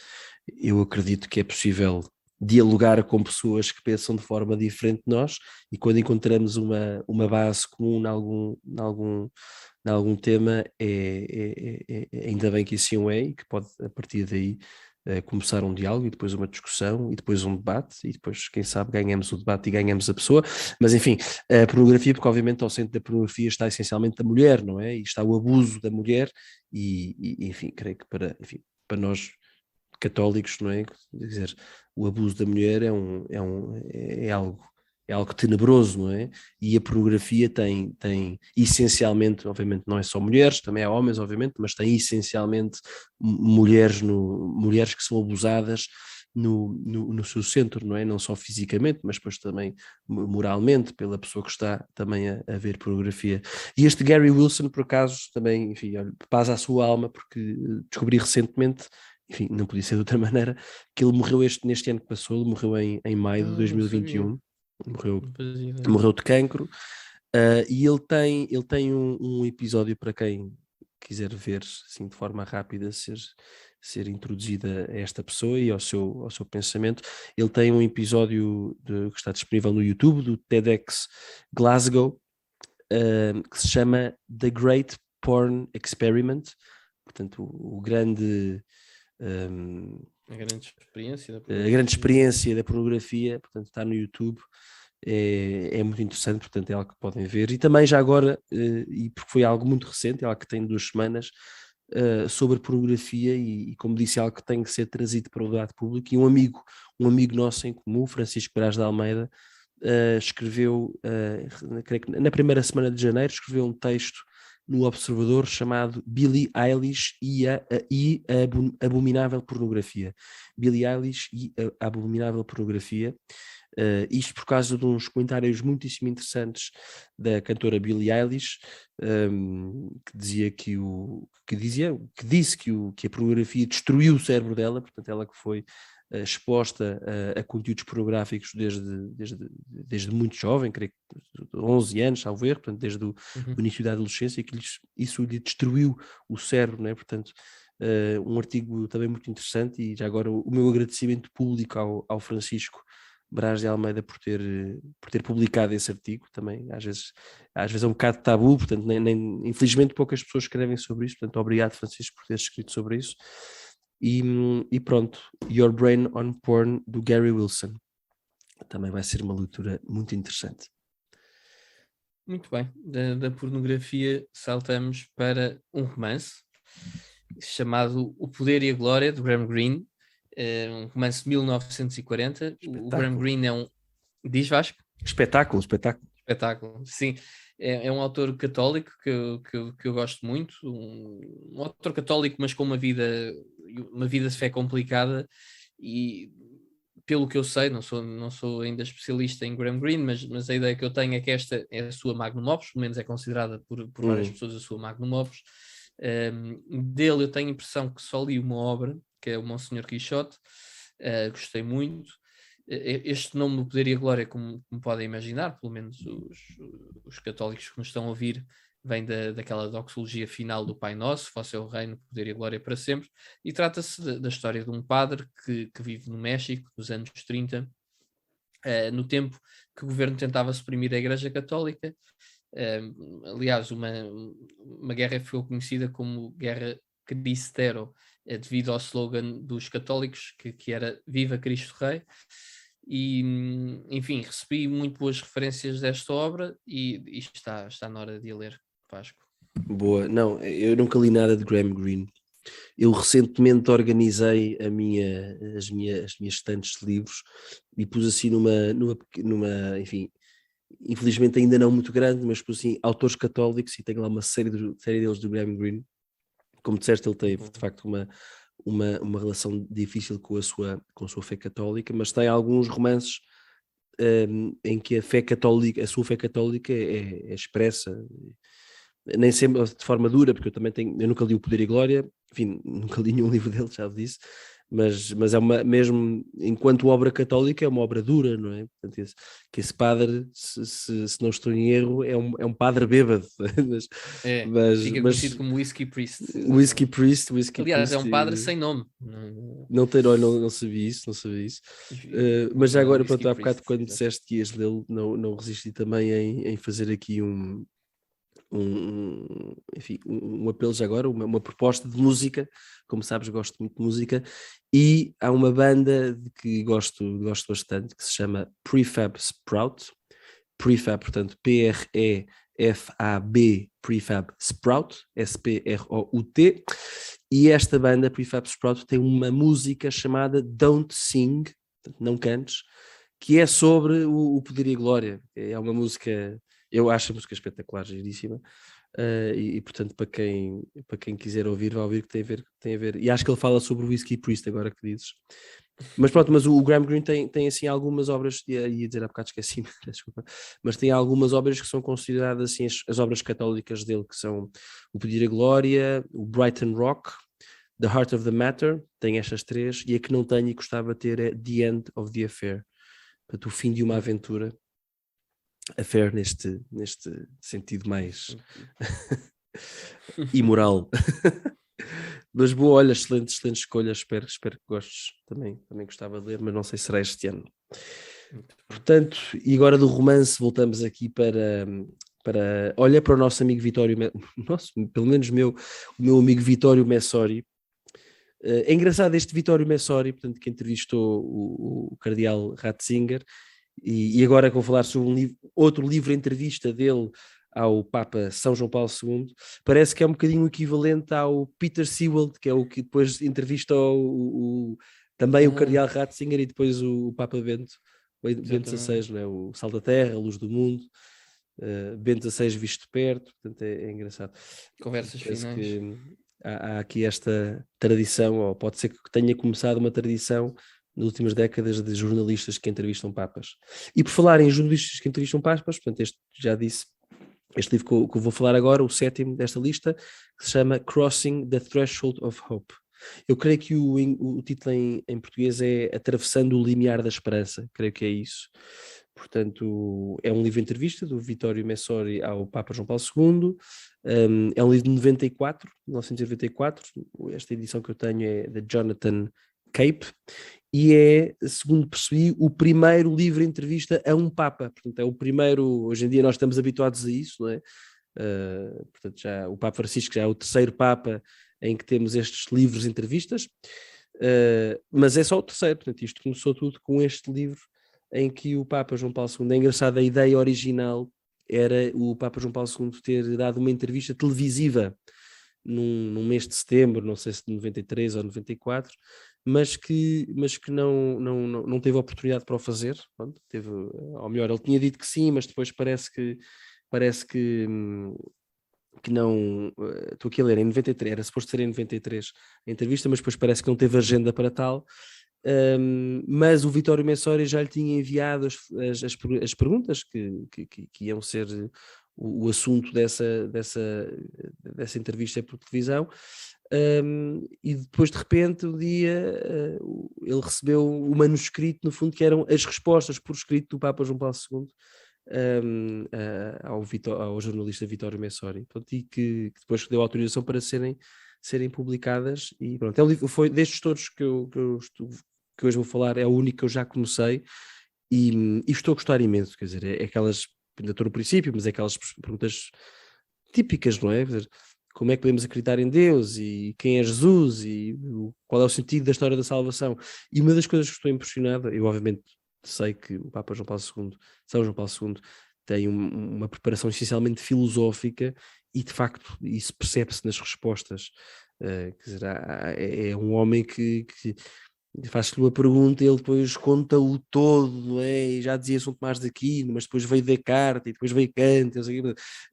eu acredito que é possível dialogar com pessoas que pensam de forma diferente de nós, e quando encontramos uma base comum em algum tema, ainda bem que assim é, e que pode, a partir daí, começar um diálogo e depois uma discussão e depois um debate, e depois, quem sabe, ganhamos o debate e ganhamos a pessoa. Mas enfim, a pornografia, porque obviamente ao centro da pornografia está essencialmente a mulher, não é? E está o abuso da mulher, enfim, creio que para nós católicos, não é? Quer dizer, o abuso da mulher é algo tenebroso, não é? E a pornografia tem essencialmente, obviamente não é só mulheres, também há homens, obviamente, mas tem essencialmente mulheres que são abusadas no seu centro, não é? Não só fisicamente, mas depois também moralmente, pela pessoa que está também a ver pornografia. E este Gary Wilson, por acaso, também, enfim, olha, paz à sua alma, porque descobri recentemente, enfim, não podia ser de outra maneira, que ele morreu neste ano que passou, ele morreu em maio de Não sabia. 2021, morreu, Não fazia ideia. morreu de cancro. E ele tem um episódio, para quem quiser ver assim de forma rápida, ser introduzida a esta pessoa e ao seu pensamento. Ele tem um episódio que está disponível no YouTube, do TEDx Glasgow, que se chama The Great Porn Experiment. Portanto, o grande... A grande experiência da a pornografia. grande experiência da pornografia, portanto está no YouTube, é muito interessante, portanto é algo que podem ver. E também já agora, e porque foi algo muito recente, é algo que tem 2 semanas, sobre pornografia, e como disse, é algo que tem que ser trazido para o debate público, e um amigo nosso em comum, Francisco Braz de Almeida, escreveu, creio que na primeira semana de janeiro, escreveu um texto no Observador chamado Billie Eilish e a Abominável Pornografia. Billie Eilish e a Abominável Pornografia. Isto por causa de uns comentários muitíssimo interessantes da cantora Billie Eilish, que disse que a pornografia destruiu o cérebro dela, portanto ela que foi exposta a conteúdos pornográficos desde muito jovem, creio que 11 anos, salvo erro, portanto desde o início da adolescência, que isso lhe destruiu o cérebro, não é? Portanto, um artigo também muito interessante, e já agora o meu agradecimento público ao Francisco Braz de Almeida por ter publicado esse artigo. Também às vezes é um bocado tabu, portanto infelizmente poucas pessoas escrevem sobre isso, portanto obrigado, Francisco, por teres escrito sobre isso. E pronto, Your Brain on Porn, do Gary Wilson, também vai ser uma leitura muito interessante. Muito bem, da pornografia saltamos para um romance chamado O Poder e a Glória, de Graham Greene, um romance de 1940. O Graham Greene é um... Diz, Vasco? Espetáculo. Espetáculo, sim. É um autor católico que eu gosto muito, um autor católico, mas com uma vida de fé complicada, e pelo que eu sei, não sou ainda especialista em Graham Greene, mas a ideia que eu tenho é que esta é a sua magnum opus, pelo menos é considerada por várias pessoas a sua magnum opus. Dele eu tenho a impressão que só li uma obra, que é o Monsenhor Quixote, gostei muito, Este nome do Poder e a Glória, como podem imaginar, pelo menos os católicos que nos estão a ouvir, vem daquela doxologia final do Pai Nosso, vosso é o reino, poder e glória para sempre, e trata-se da história de um padre que vive no México, nos anos 30, no tempo que o governo tentava suprimir a Igreja Católica. Aliás, uma guerra ficou conhecida como Guerra Cristero, devido ao slogan dos católicos, que era Viva Cristo Rei. E, enfim, recebi muito boas referências desta obra e está na hora de a ler, Vasco. Boa, não, eu nunca li nada de Graham Greene. Eu recentemente organizei as minhas estantes de livros e pus assim numa, enfim, infelizmente ainda não muito grande, mas pus assim autores católicos, e tenho lá uma série deles do Graham Greene. Como disseste, ele teve de facto uma relação difícil com a sua fé católica, mas tem alguns romances em que a sua fé católica é expressa, nem sempre de forma dura, porque eu nunca li o Poder e Glória, enfim, nunca li nenhum livro dele, já disse, mas é mesmo enquanto obra católica é uma obra dura, não é? Portanto, esse padre, se não estou em erro, é um padre bêbado. Fica conhecido como Whiskey Priest. Whiskey Priest. Aliás, é um padre sem nome. Não sabia isso. Mas já agora, pronto, há bocado quando disseste que ias lê-lo, não resisti também em fazer aqui enfim, um apelo já agora, uma proposta de música. Como sabes, gosto muito de música, e há uma banda de que gosto bastante, que se chama Prefab Sprout. Prefab, portanto, Prefab, Prefab Sprout, Sprout, e esta banda Prefab Sprout tem uma música chamada Don't Sing, não cantes, que é sobre o poder e a glória. É uma música, eu acho a música espetacular, giríssima, portanto para quem quiser ouvir, vai ouvir, que tem a ver, e acho que ele fala sobre o Whiskey Priest, agora que dizes. Mas pronto, mas o Graham Greene tem assim algumas obras, ia dizer há bocado, esqueci-me, desculpa, mas tem algumas obras que são consideradas assim as obras católicas dele, que são o Poder e a Glória, o Brighton Rock, The Heart of the Matter, tem estas três, e a que não tenho e gostava de ter é The End of the Affair, portanto o fim de uma aventura. Affair neste sentido mais imoral. Mas boa, olha, excelente escolha, espero que gostes. Também gostava de ler, mas não sei se será este ano. Portanto, e agora do romance voltamos aqui para olha para o nosso amigo Vitório, pelo menos o meu amigo Vitório Messori. É engraçado este Vitório Messori, portanto, que entrevistou o cardeal Ratzinger, e agora que vou falar sobre outro livro entrevista dele ao Papa São João Paulo II, parece que é um bocadinho o equivalente ao Peter Sewell, que é o que depois entrevista também o cardeal Ratzinger e depois o Papa Bento XVI, não é? O Sal da Terra, a Luz do Mundo, Bento XVI visto de perto, portanto é engraçado. Conversas finais. Que há aqui esta tradição, ou pode ser que tenha começado uma tradição nas últimas décadas de jornalistas que entrevistam papas. E por falar em jornalistas que entrevistam papas, portanto, este livro que eu vou falar agora, o 7º desta lista, que se chama Crossing the Threshold of Hope. Eu creio que o título em português é Atravessando o Limiar da Esperança, creio que é isso. Portanto, é um livro de entrevista do Vitório Messori ao Papa João Paulo II. É um livro de 1994. Esta edição que eu tenho é da Jonathan Cape, e é, segundo percebi, o primeiro livro de entrevista a um Papa. Portanto, é o primeiro, hoje em dia nós estamos habituados a isso, não é? Portanto, já o Papa Francisco já é o terceiro Papa em que temos estes livros de entrevistas, mas é só o terceiro. Portanto, isto começou tudo com este livro em que o Papa João Paulo II, é engraçado, a ideia original era o Papa João Paulo II ter dado uma entrevista televisiva num mês de setembro, não sei se de 93 ou 94, mas que não teve oportunidade para o fazer. Pronto, ou melhor, ele tinha dito que sim, mas depois parece que não. Estou aqui a ler, em 93, era suposto ser em 93 a entrevista, mas depois parece que não teve agenda para tal. Mas o Vitório Messori já lhe tinha enviado as perguntas que iam ser o assunto dessa entrevista por televisão, e depois de repente um dia ele recebeu o manuscrito, no fundo, que eram as respostas por escrito do Papa João Paulo II, ao jornalista Vittorio Messori, pronto, e que depois deu autorização para serem publicadas. E pronto, é um livro, foi destes todos que hoje vou falar, é o único que eu já comecei e estou a gostar imenso. Quer dizer, é aquelas, ainda estou no princípio, mas é aquelas perguntas típicas, não é? Quer dizer, como é que podemos acreditar em Deus e quem é Jesus e qual é o sentido da história da salvação? E uma das coisas que estou impressionado, eu obviamente sei que o Papa João Paulo II, São João Paulo II, tem uma preparação essencialmente filosófica e de facto isso percebe-se nas respostas. Quer dizer, é um homem que faz-lhe uma pergunta e ele depois conta o todo, não é? E já dizia São Tomás de Aquino, mas depois veio Descartes e depois veio Kant,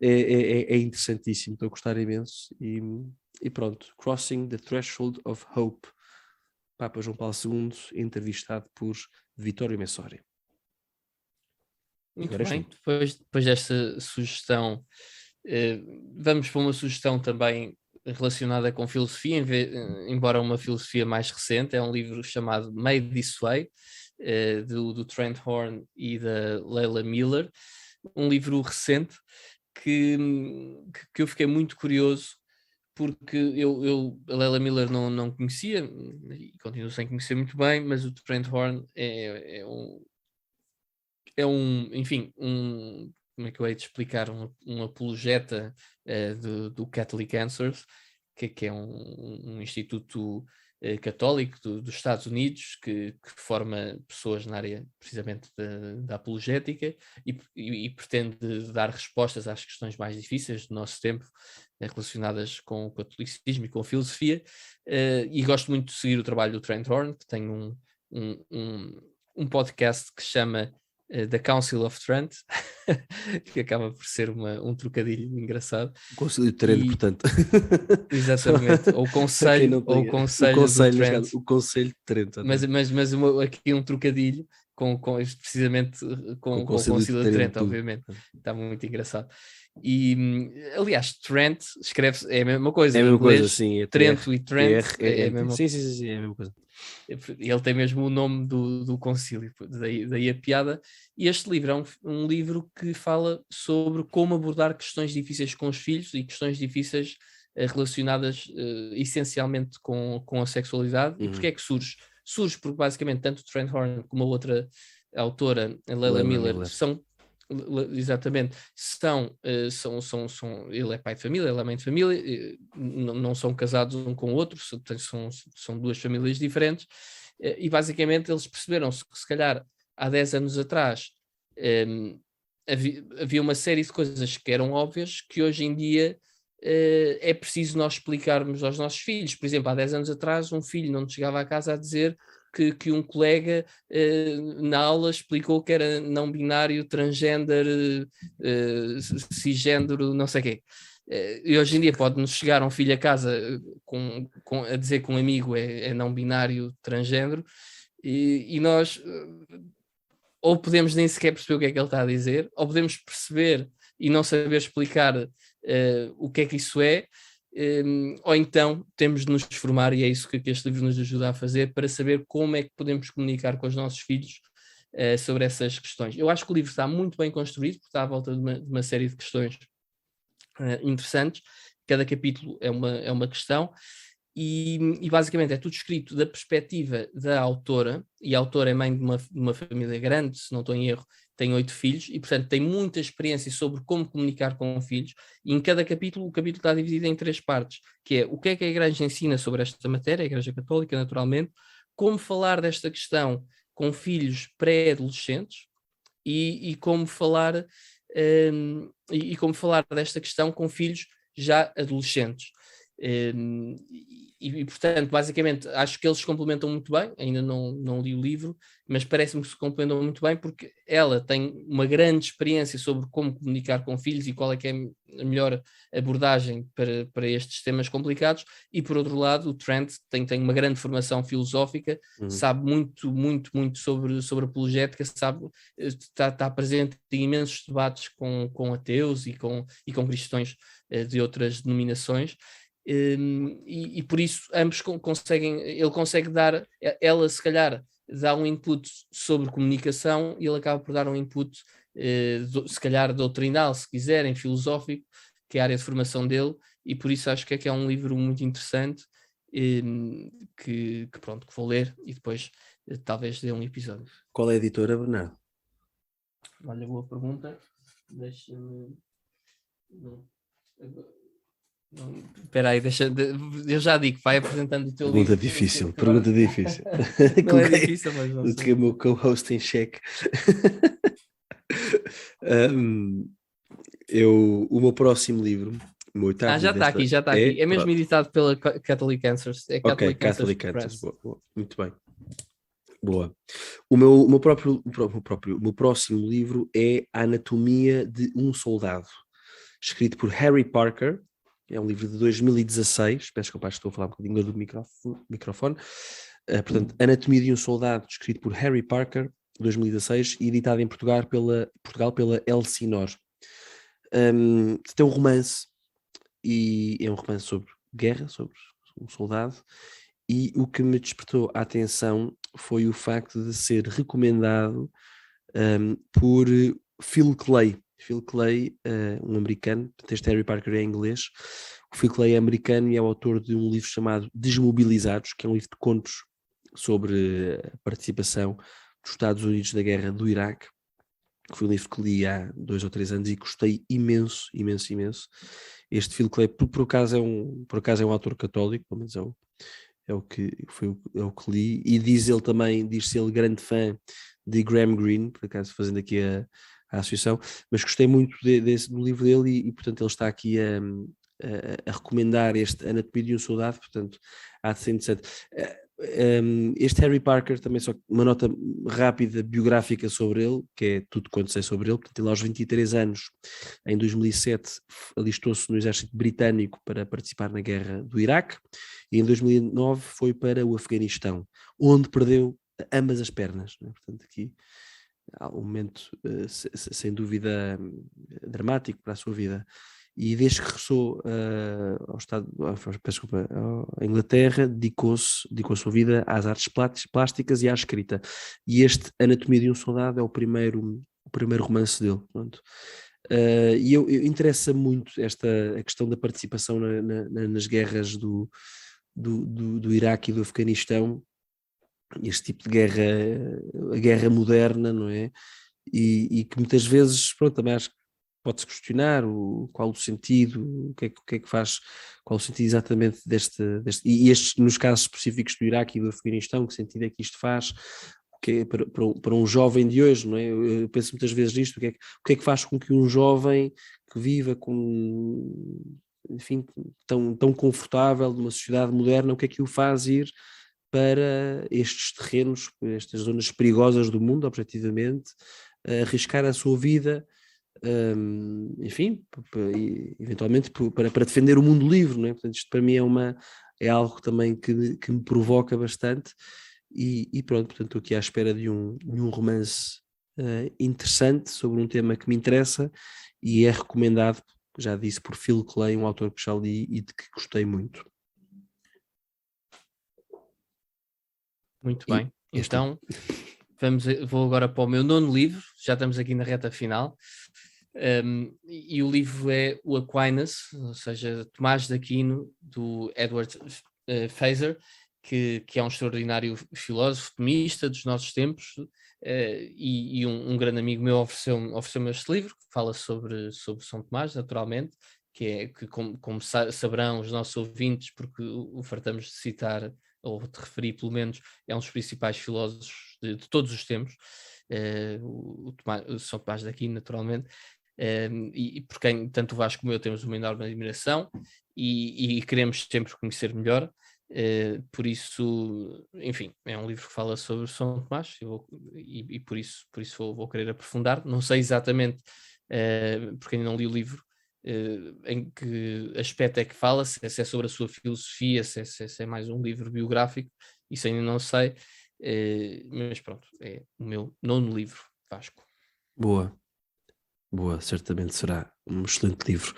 é interessantíssimo, estou a gostar imenso. E pronto, Crossing the Threshold of Hope, Papa João Paulo II, entrevistado por Vittorio Messori. Muito bem, depois desta sugestão, vamos para uma sugestão também relacionada com filosofia, embora uma filosofia mais recente. É um livro chamado Made This Way, do Trent Horn e da Leila Miller, um livro recente que eu fiquei muito curioso, porque a Leila Miller não conhecia, e continuo sem conhecer muito bem, mas o Trent Horn enfim, como é que eu hei de explicar, um apologeta do Catholic Answers, que é um instituto católico dos Estados Unidos que forma pessoas na área precisamente da apologética e pretende dar respostas às questões mais difíceis do nosso tempo, relacionadas com o catolicismo e com a filosofia, e gosto muito de seguir o trabalho do Trent Horn, que tem um podcast que se chama The Council of Trent, que acaba por ser um trocadilho engraçado. O Concílio de Trento, portanto. Exatamente, ou o Conselho do Trent. O Conselho de Trento. Mas aqui um trocadilho precisamente com o Concílio de Trento, obviamente. Está muito engraçado. E, aliás, Trent escreve-se, é a mesma coisa. É a mesma coisa, sim. É Trento e Trent é a mesma coisa. Sim, é a mesma coisa. Ele tem mesmo o nome do concílio, daí a piada. E este livro é um livro que fala sobre como abordar questões difíceis com os filhos e questões difíceis relacionadas essencialmente com a sexualidade. E porque é que surge? Surge porque basicamente tanto o Trent Horn como a outra autora, a Leila Miller, são exatamente, ele é pai de família, ela é mãe de família, não são casados um com o outro, são duas famílias diferentes, e basicamente eles perceberam-se que se calhar há 10 anos atrás havia uma série de coisas que eram óbvias que hoje em dia é preciso nós explicarmos aos nossos filhos. Por exemplo, há 10 anos atrás um filho não chegava a casa a dizer que um colega na aula explicou que era não binário, transgênero, cisgênero, não sei o quê. E hoje em dia pode-nos chegar um filho a casa a dizer que um amigo é não binário, transgênero, e nós ou podemos nem sequer perceber o que é que ele está a dizer, ou podemos perceber e não saber explicar o que é que isso é, ou então temos de nos formar, e é isso que este livro nos ajuda a fazer, para saber como é que podemos comunicar com os nossos filhos sobre essas questões. Eu acho que o livro está muito bem construído, porque está à volta de uma série de questões interessantes. Cada capítulo é uma questão, e basicamente é tudo escrito da perspectiva da autora, e a autora é mãe de uma família grande, se não estou em erro, tem 8 filhos, e portanto tem muita experiência sobre como comunicar com filhos, e em cada capítulo, o capítulo está dividido em 3 partes, que é o que é que a Igreja ensina sobre esta matéria, a Igreja Católica naturalmente, como falar desta questão com filhos pré-adolescentes, e como falar desta questão com filhos já adolescentes. E portanto, basicamente, acho que eles se complementam muito bem. Ainda não li o livro, mas parece-me que se complementam muito bem, porque ela tem uma grande experiência sobre como comunicar com filhos e qual é que é a melhor abordagem para estes temas complicados, e por outro lado o Trent tem uma grande formação filosófica, sabe muito sobre apologética, está presente em imensos debates com ateus e com cristãos de outras denominações. e por isso ambos conseguem, ele consegue dar, ela se calhar dá um input sobre comunicação e ele acaba por dar um input se calhar doutrinal, se quiserem, filosófico, que é a área de formação dele, e por isso acho que é um livro muito interessante, que pronto, que vou ler e depois talvez dê um episódio. Qual é a editora, Bernardo? Olha, boa pergunta. Deixa-me... Espera aí, eu já digo, vai apresentando o teu Pergunta livro. difícil, pergunta difícil. Não é difícil, mas não sei. Coloquei o meu co-host em xeque. O meu próximo livro, o meu oitavo já está livro aqui, já está aqui. É mesmo pronto. editado pela Catholic Answers. É Ok, Catholic Catholic Answers Answers, Press. boa. Muito bem. Boa. O meu próximo livro é A Anatomia de um Soldado, escrito por Harry Parker. É um livro de 2016. Peço desculpa, estou a falar um bocadinho do microfone. Portanto, Anatomia de um Soldado, escrito por Harry Parker, 2016, e editado em Portugal pela Elsinor. Tem um romance, e é um romance sobre guerra, sobre um soldado, e o que me despertou a atenção foi o facto de ser recomendado por Phil Clay. Phil Clay, um americano, este Harry Parker é em inglês. O Phil Clay é americano e é o autor de um livro chamado Desmobilizados, que é um livro de contos sobre a participação dos Estados Unidos na guerra do Iraque, que foi um livro que li há 2 ou 3 anos e gostei imenso. Este Phil Clay, por acaso é um autor católico, pelo menos é o que li, e diz-se ele grande fã de Graham Greene, por acaso fazendo aqui a associação, mas gostei muito do livro dele e portanto ele está aqui a recomendar este Anatomia de um Soldado, portanto há de ser interessante. Este Harry Parker, também só uma nota rápida biográfica sobre ele, que é tudo quanto sei sobre ele. Portanto, ele aos 23 anos, em 2007, alistou-se no exército britânico para participar na guerra do Iraque, e em 2009 foi para o Afeganistão, onde perdeu ambas as pernas, né? Portanto, aqui há um momento sem dúvida dramático para a sua vida. E desde que regressou à Inglaterra, dedicou a sua vida às artes plásticas e à escrita. E este Anatomia de um Soldado é o primeiro romance dele. E interessa muito a questão da participação nas guerras do Iraque e do Afeganistão, este tipo de guerra, a guerra moderna, não é? E que muitas vezes, pronto, também acho que pode-se questionar qual o sentido, o que é que faz, qual o sentido exatamente deste e estes, nos casos específicos do Iraque e do Afeganistão, que sentido é que isto faz, que é para um jovem de hoje, não é? Eu penso muitas vezes nisto, o que é que faz com que um jovem que viva enfim, tão confortável numa sociedade moderna, o que é que o faz ir para estes terrenos, estas zonas perigosas do mundo, objetivamente, arriscar a sua vida, enfim, eventualmente para defender o mundo livre, não é? Portanto, isto para mim é algo também que me provoca bastante e pronto, portanto estou aqui à espera de um romance interessante sobre um tema que me interessa e é recomendado, já disse, por Phil Clay, um autor que já li e de que gostei muito. Muito bem, então vou agora para o meu 9º livro, já estamos aqui na reta final, e o livro é o Aquinas, ou seja, Tomás de Aquino, do Edward Feser, que é um extraordinário filósofo tomista dos nossos tempos, e um grande amigo meu ofereceu-me este livro, que fala sobre São Tomás, naturalmente, que como saberão os nossos ouvintes, porque o fartamos de citar, ou de referir pelo menos, é um dos principais filósofos de todos os tempos, o São Tomás de Aquino, naturalmente, e por quem tanto o Vasco como eu temos uma enorme admiração e queremos sempre conhecer melhor. Por isso, enfim, é um livro que fala sobre São Tomás e por isso vou querer aprofundar. Não sei exatamente, porque ainda não li o livro, em que aspecto é que fala, se é sobre a sua filosofia, se é mais um livro biográfico, isso ainda não sei, mas pronto, é o meu 9º livro, Vasco. Boa, certamente será um excelente livro.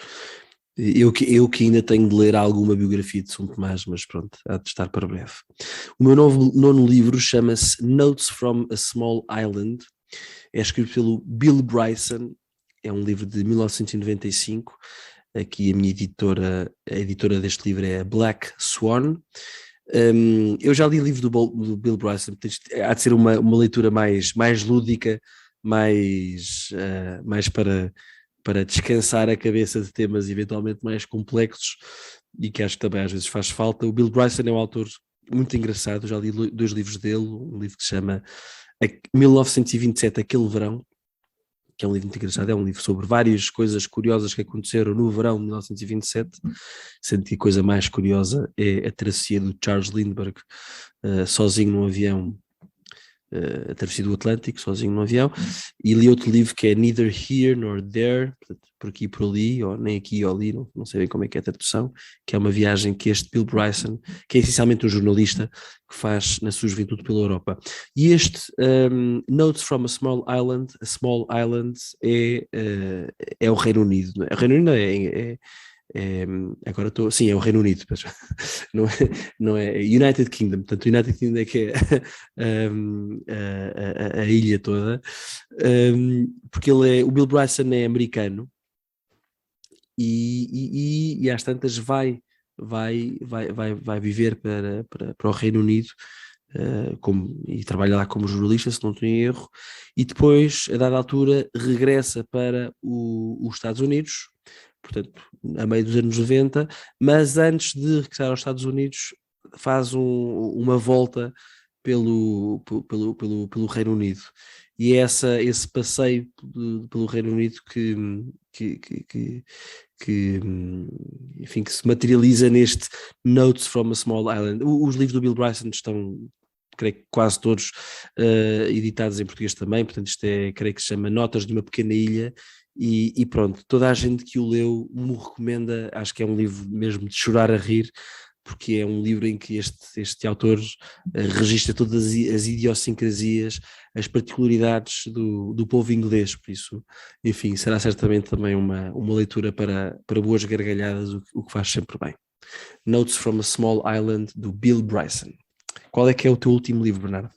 Eu que ainda tenho de ler alguma biografia de São Tomás, mas pronto, há de estar para breve. O meu nono livro chama-se Notes from a Small Island, é escrito pelo Bill Bryson, é um livro de 1995, aqui a editora deste livro é a Black Swan. Eu já li o livro do Bill Bryson, há de ser uma leitura mais lúdica, mais para descansar a cabeça de temas eventualmente mais complexos e que acho que também às vezes faz falta. O Bill Bryson é um autor muito engraçado, já li 2 livros dele, um livro que se chama 1927, Aquele Verão, que é um livro muito engraçado, é um livro sobre várias coisas curiosas que aconteceram no verão de 1927, sendo que a coisa mais curiosa é a travessia do Charles Lindbergh sozinho num avião, a travessia do Atlântico, sozinho num avião, e li outro livro que é Neither Here Nor There, portanto, por aqui e por ali, ou nem aqui ou ali, não sei bem como é que é a tradução, que é uma viagem que este Bill Bryson, que é essencialmente um jornalista, que faz na sua juventude pela Europa. E este Notes from a Small Island é o Reino Unido. Não é? O Reino Unido agora estou, sim, é o Reino Unido, mas não é United Kingdom, portanto o United Kingdom é que é a ilha toda, porque o Bill Bryson é americano e às tantas vai viver para o Reino Unido e trabalha lá como jornalista, se não estou em erro, e depois, a dada altura, regressa para os Estados Unidos, portanto, a meio dos anos 90, mas antes de regressar aos Estados Unidos faz uma volta pelo Reino Unido. E é esse passeio pelo Reino Unido enfim, que se materializa neste Notes from a Small Island. Os livros do Bill Bryson estão, creio que quase todos editados em português também, portanto isto creio que se chama Notas de uma Pequena Ilha, e pronto, toda a gente que o leu me recomenda, acho que é um livro mesmo de chorar a rir, porque é um livro em que este autor registra todas as idiosincrasias, as particularidades do povo inglês, por isso, enfim, será certamente também uma leitura para boas gargalhadas, o que faz sempre bem. Notes from a Small Island, do Bill Bryson. Qual é que é o teu último livro, Bernardo?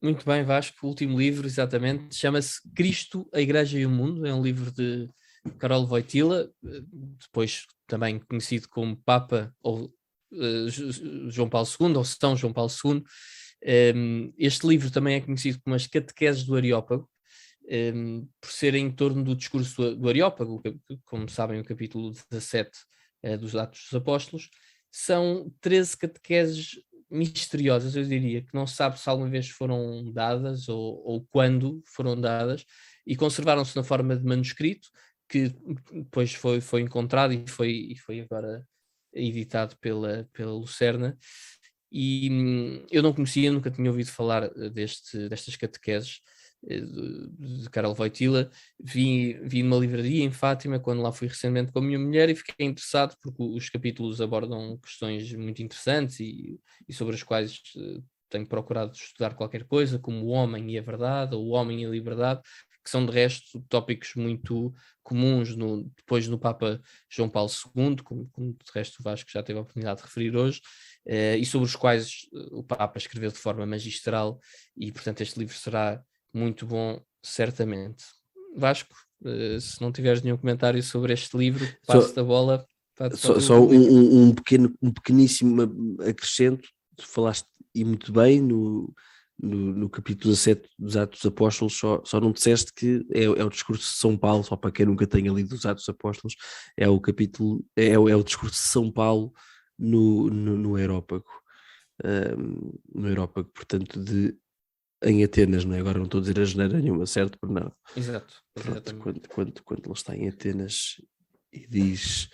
Muito bem, Vasco, o último livro, exatamente, chama-se Cristo, a Igreja e o Mundo, é um livro de Karol Wojtyla, depois também conhecido como Papa ou João Paulo II, ou São João Paulo II. Este livro também é conhecido como as Catequeses do Areópago, por ser em torno do discurso do Areópago, como sabem, o capítulo 17 dos Atos dos Apóstolos. São 13 catequeses misteriosas, eu diria, que não se sabe se alguma vez foram dadas ou quando foram dadas, e conservaram-se na forma de manuscrito, que depois foi encontrado e foi agora editado pela Lucerna. E eu não conhecia, nunca tinha ouvido falar destas catequeses de Karol Wojtyla. Vi numa livraria em Fátima quando lá fui recentemente com a minha mulher e fiquei interessado porque os capítulos abordam questões muito interessantes e sobre as quais tenho procurado estudar qualquer coisa, como o homem e a verdade, ou o homem e a liberdade, que são de resto tópicos muito comuns depois no Papa João Paulo II, como de resto o Vasco já teve a oportunidade de referir hoje, e sobre os quais o Papa escreveu de forma magistral, e portanto este livro será muito bom, certamente. Vasco, se não tiveres nenhum comentário sobre este livro, passo-te a bola para só um pequeníssimo acrescento. Tu falaste e muito bem no capítulo 17 dos Atos dos Apóstolos, só não disseste que é o discurso de São Paulo, só para quem nunca tenha lido os Atos dos Apóstolos, é o capítulo, é o discurso de São Paulo no Areópago, portanto, em Atenas, não é? Agora não estou a dizer a geneira nenhuma, certo, Bernardo? Exato. Quando ele está em Atenas e diz: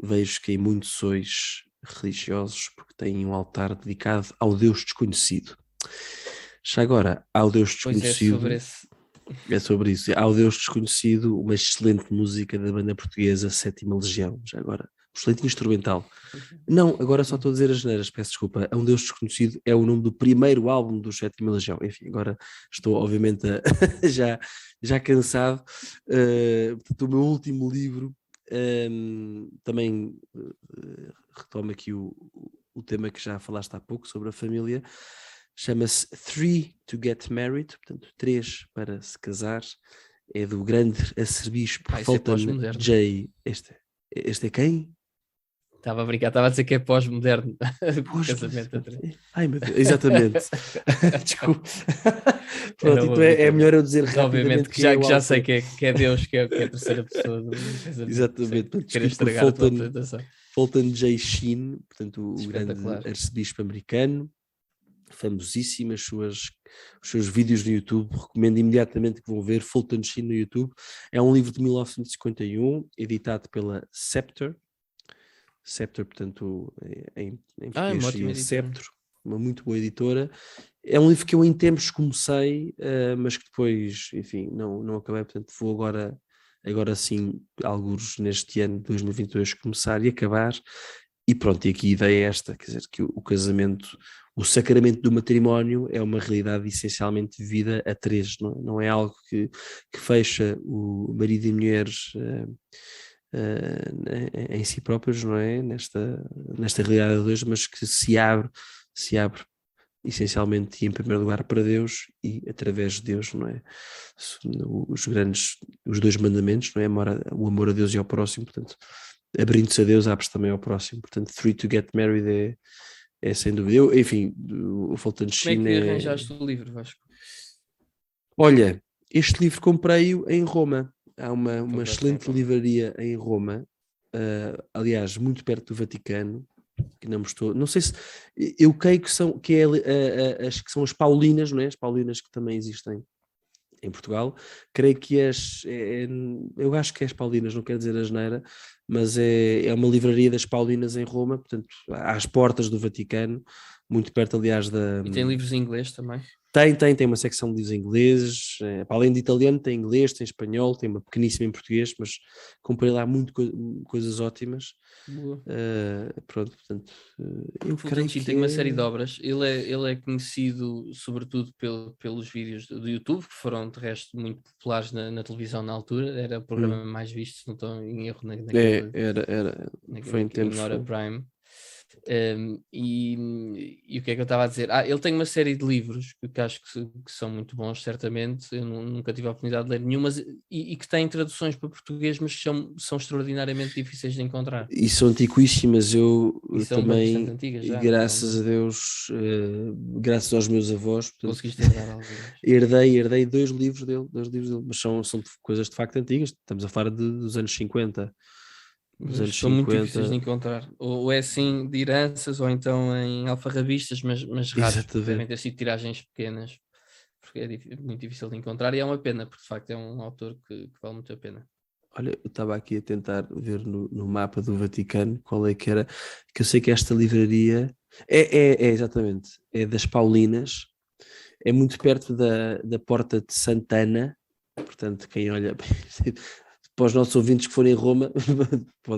vejo que em muitos sois religiosos porque têm um altar dedicado ao Deus desconhecido. Já agora, ao Deus desconhecido, é sobre isso. Ao Deus desconhecido, uma excelente música da banda portuguesa Sétima Legião. Já agora, um excelente instrumental. Não, agora só estou a dizer as geneiras, peço desculpa. A Um Deus Desconhecido é o nome do primeiro álbum do Sétima Legião. Enfim, agora estou obviamente já cansado. Portanto, o meu último livro também retomo aqui o tema que já falaste há pouco sobre a família. Chama-se 3 to Get Married, portanto 3 para se casar. É do grande arcebispo Fulton J. Este é quem? Estava a brincar, estava a dizer que é pós-moderno. Casamento. Ai meu Deus, exatamente. Desculpa. Pronto, então é melhor eu dizer rapidamente que já sei que é Deus, que é a terceira pessoa do casamento. Exatamente. Querer estragar a tua apresentação. Fulton J. Sheen, portanto o grande arcebispo americano, famosíssimo, os seus vídeos no YouTube, recomendo imediatamente que vão ver Fulton Sheen no YouTube. É um livro de 1951, editado pela Scepter, portanto, em português, Scepter, uma muito boa editora. É um livro que eu em tempos comecei, mas que depois, enfim, não acabei, portanto vou agora sim, alguns neste ano de 2022, começar e acabar. E pronto, e aqui a ideia é esta, quer dizer, que o casamento, o sacramento do matrimónio é uma realidade essencialmente vivida a 3, não é algo que fecha o marido e mulheres em si próprios, não é? Nesta realidade a 2, mas que se abre essencialmente e em primeiro lugar para Deus e através de Deus, não é? Os 2 mandamentos, não é? O amor a Deus e ao próximo, portanto, abrindo-se a Deus, abre-se também ao próximo, portanto, 3 to Get Married é sem dúvida. Enfim, o Fulton Sheen Como é que arranjaste o livro, Vasco? Olha, este livro comprei-o em Roma. Há uma excelente livraria em Roma, aliás, muito perto do Vaticano, que não sei se, eu creio que são as Paulinas, não é? As Paulinas que também existem em Portugal, creio que eu acho que é as Paulinas, não quero dizer asneira, mas é uma livraria das Paulinas em Roma, portanto, às portas do Vaticano, muito perto, aliás, E tem livros em inglês também? Tem uma secção de livros ingleses, para além de italiano tem inglês, tem espanhol, tem uma pequeníssima em português, mas comprei lá coisas ótimas. Pronto, portanto, eu creio que tem uma série de obras. Ele é conhecido sobretudo pelos vídeos do YouTube, que foram de resto muito populares na televisão na altura, era o programa mais visto, se não estou em erro foi em tempos, hora Prime. E o que é que eu estava a dizer? Ele tem uma série de livros que acho que são muito bons, certamente. Eu nunca tive a oportunidade de ler nenhum, mas, e que têm traduções para português, mas são extraordinariamente difíceis de encontrar. E são antiquíssimas. Eu também, antigas já, graças a Deus, graças aos meus avós, conseguiste herdar alguns. herdei 2 livros dele, mas são coisas de facto antigas. Estamos a falar dos anos 50. São muito difíceis de encontrar, ou é assim de heranças ou então em alfarrabistas, mas raros, devem ter sido tiragens pequenas, porque é muito difícil de encontrar e é uma pena, porque de facto é um autor que vale muito a pena. Olha, eu estava aqui a tentar ver no mapa do Vaticano qual é que era, que eu sei que esta livraria é exatamente, é das Paulinas, é muito perto da Porta de Sant'Anna, portanto quem olha para os nossos ouvintes que forem em Roma,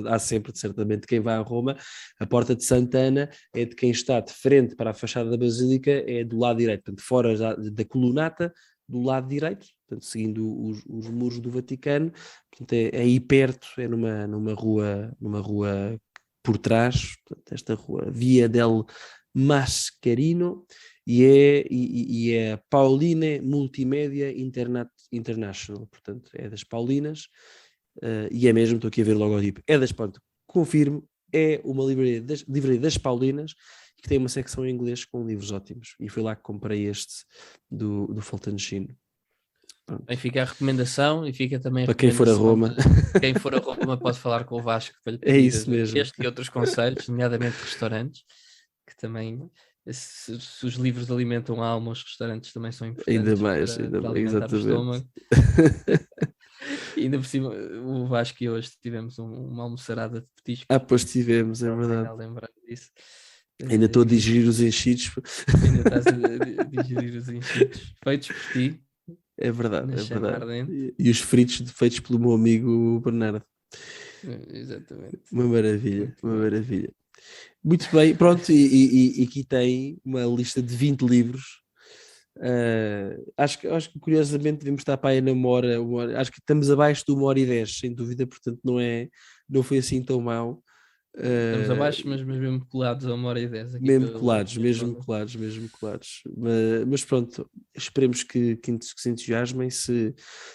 há sempre, certamente, quem vai a Roma, a Porta de Sant'Anna é de quem está de frente para a fachada da Basílica, é do lado direito, portanto, fora da colunata, do lado direito, portanto, seguindo os muros do Vaticano, portanto, é aí perto, é numa rua por trás, portanto, esta rua, Via del Mascherino, e é a Pauline Multimédia International, portanto, é das Paulinas. E é mesmo, estou aqui a ver o logotipo, é das, pronto, confirmo, é uma livraria das Paulinas, que tem uma secção em inglês com livros ótimos, e foi lá que comprei este do Fulton Sheen. Aí fica a recomendação e fica também a para quem for a Roma. Quem for a Roma pode falar com o Vasco para lhe pedir isso mesmo. Este e outros conselhos, nomeadamente restaurantes, que também, se os livros alimentam a alma, os restaurantes também são importantes. Ainda mais, exatamente. E ainda por cima, o Vasco e eu hoje tivemos uma almoçarada de petiscos. Pois tivemos, é verdade. Lembrar disso. Ainda estou a digerir os enchidos. Ainda estás a digerir os enchidos feitos por ti. É verdade, é verdade. E os fritos feitos pelo meu amigo Bernardo. Exatamente. Uma maravilha, maravilha. Muito bem, pronto, e aqui tem uma lista de 20 livros. Acho que curiosamente devemos estar para aí na uma hora, acho que estamos abaixo de 1h10, sem dúvida, portanto não é não foi assim tão mau. Estamos abaixo, mas mesmo colados a 1h10 aqui. Mesmo colados. Mas pronto, esperemos que se entusiasmem.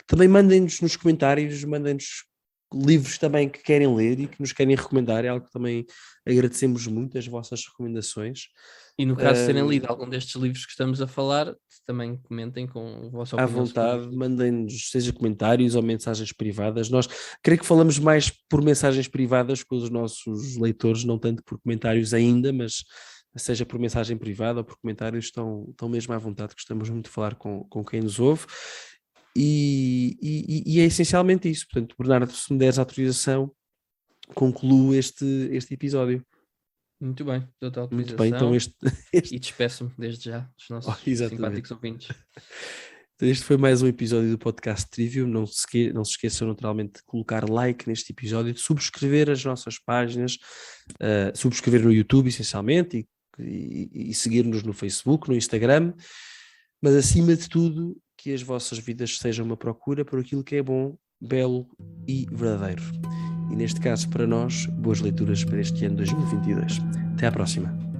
Também mandem-nos nos comentários, mandem-nos livros também que querem ler e que nos querem recomendar. É algo que também agradecemos muito, as vossas recomendações. E no caso de terem lido algum destes livros que estamos a falar, também comentem com a vossa opinião. À vontade, mandem-nos seja comentários ou mensagens privadas. Nós creio que falamos mais por mensagens privadas com os nossos leitores, não tanto por comentários ainda, mas seja por mensagem privada ou por comentários, estão mesmo à vontade, gostamos muito de falar com quem nos ouve. E é essencialmente isso. Portanto, Bernardo, se me deres a autorização, concluo este episódio. Muito bem, dou-te a autorização. Muito bem, então e despeço-me desde já dos nossos simpáticos ouvintes. Então este foi mais um episódio do podcast Trivium. Não se esqueçam naturalmente de colocar like neste episódio, de subscrever as nossas páginas, subscrever no YouTube essencialmente e seguir-nos no Facebook, no Instagram, mas acima de tudo que as vossas vidas sejam uma procura por aquilo que é bom, belo e verdadeiro. E neste caso, para nós, boas leituras para este ano 2022. Até à próxima.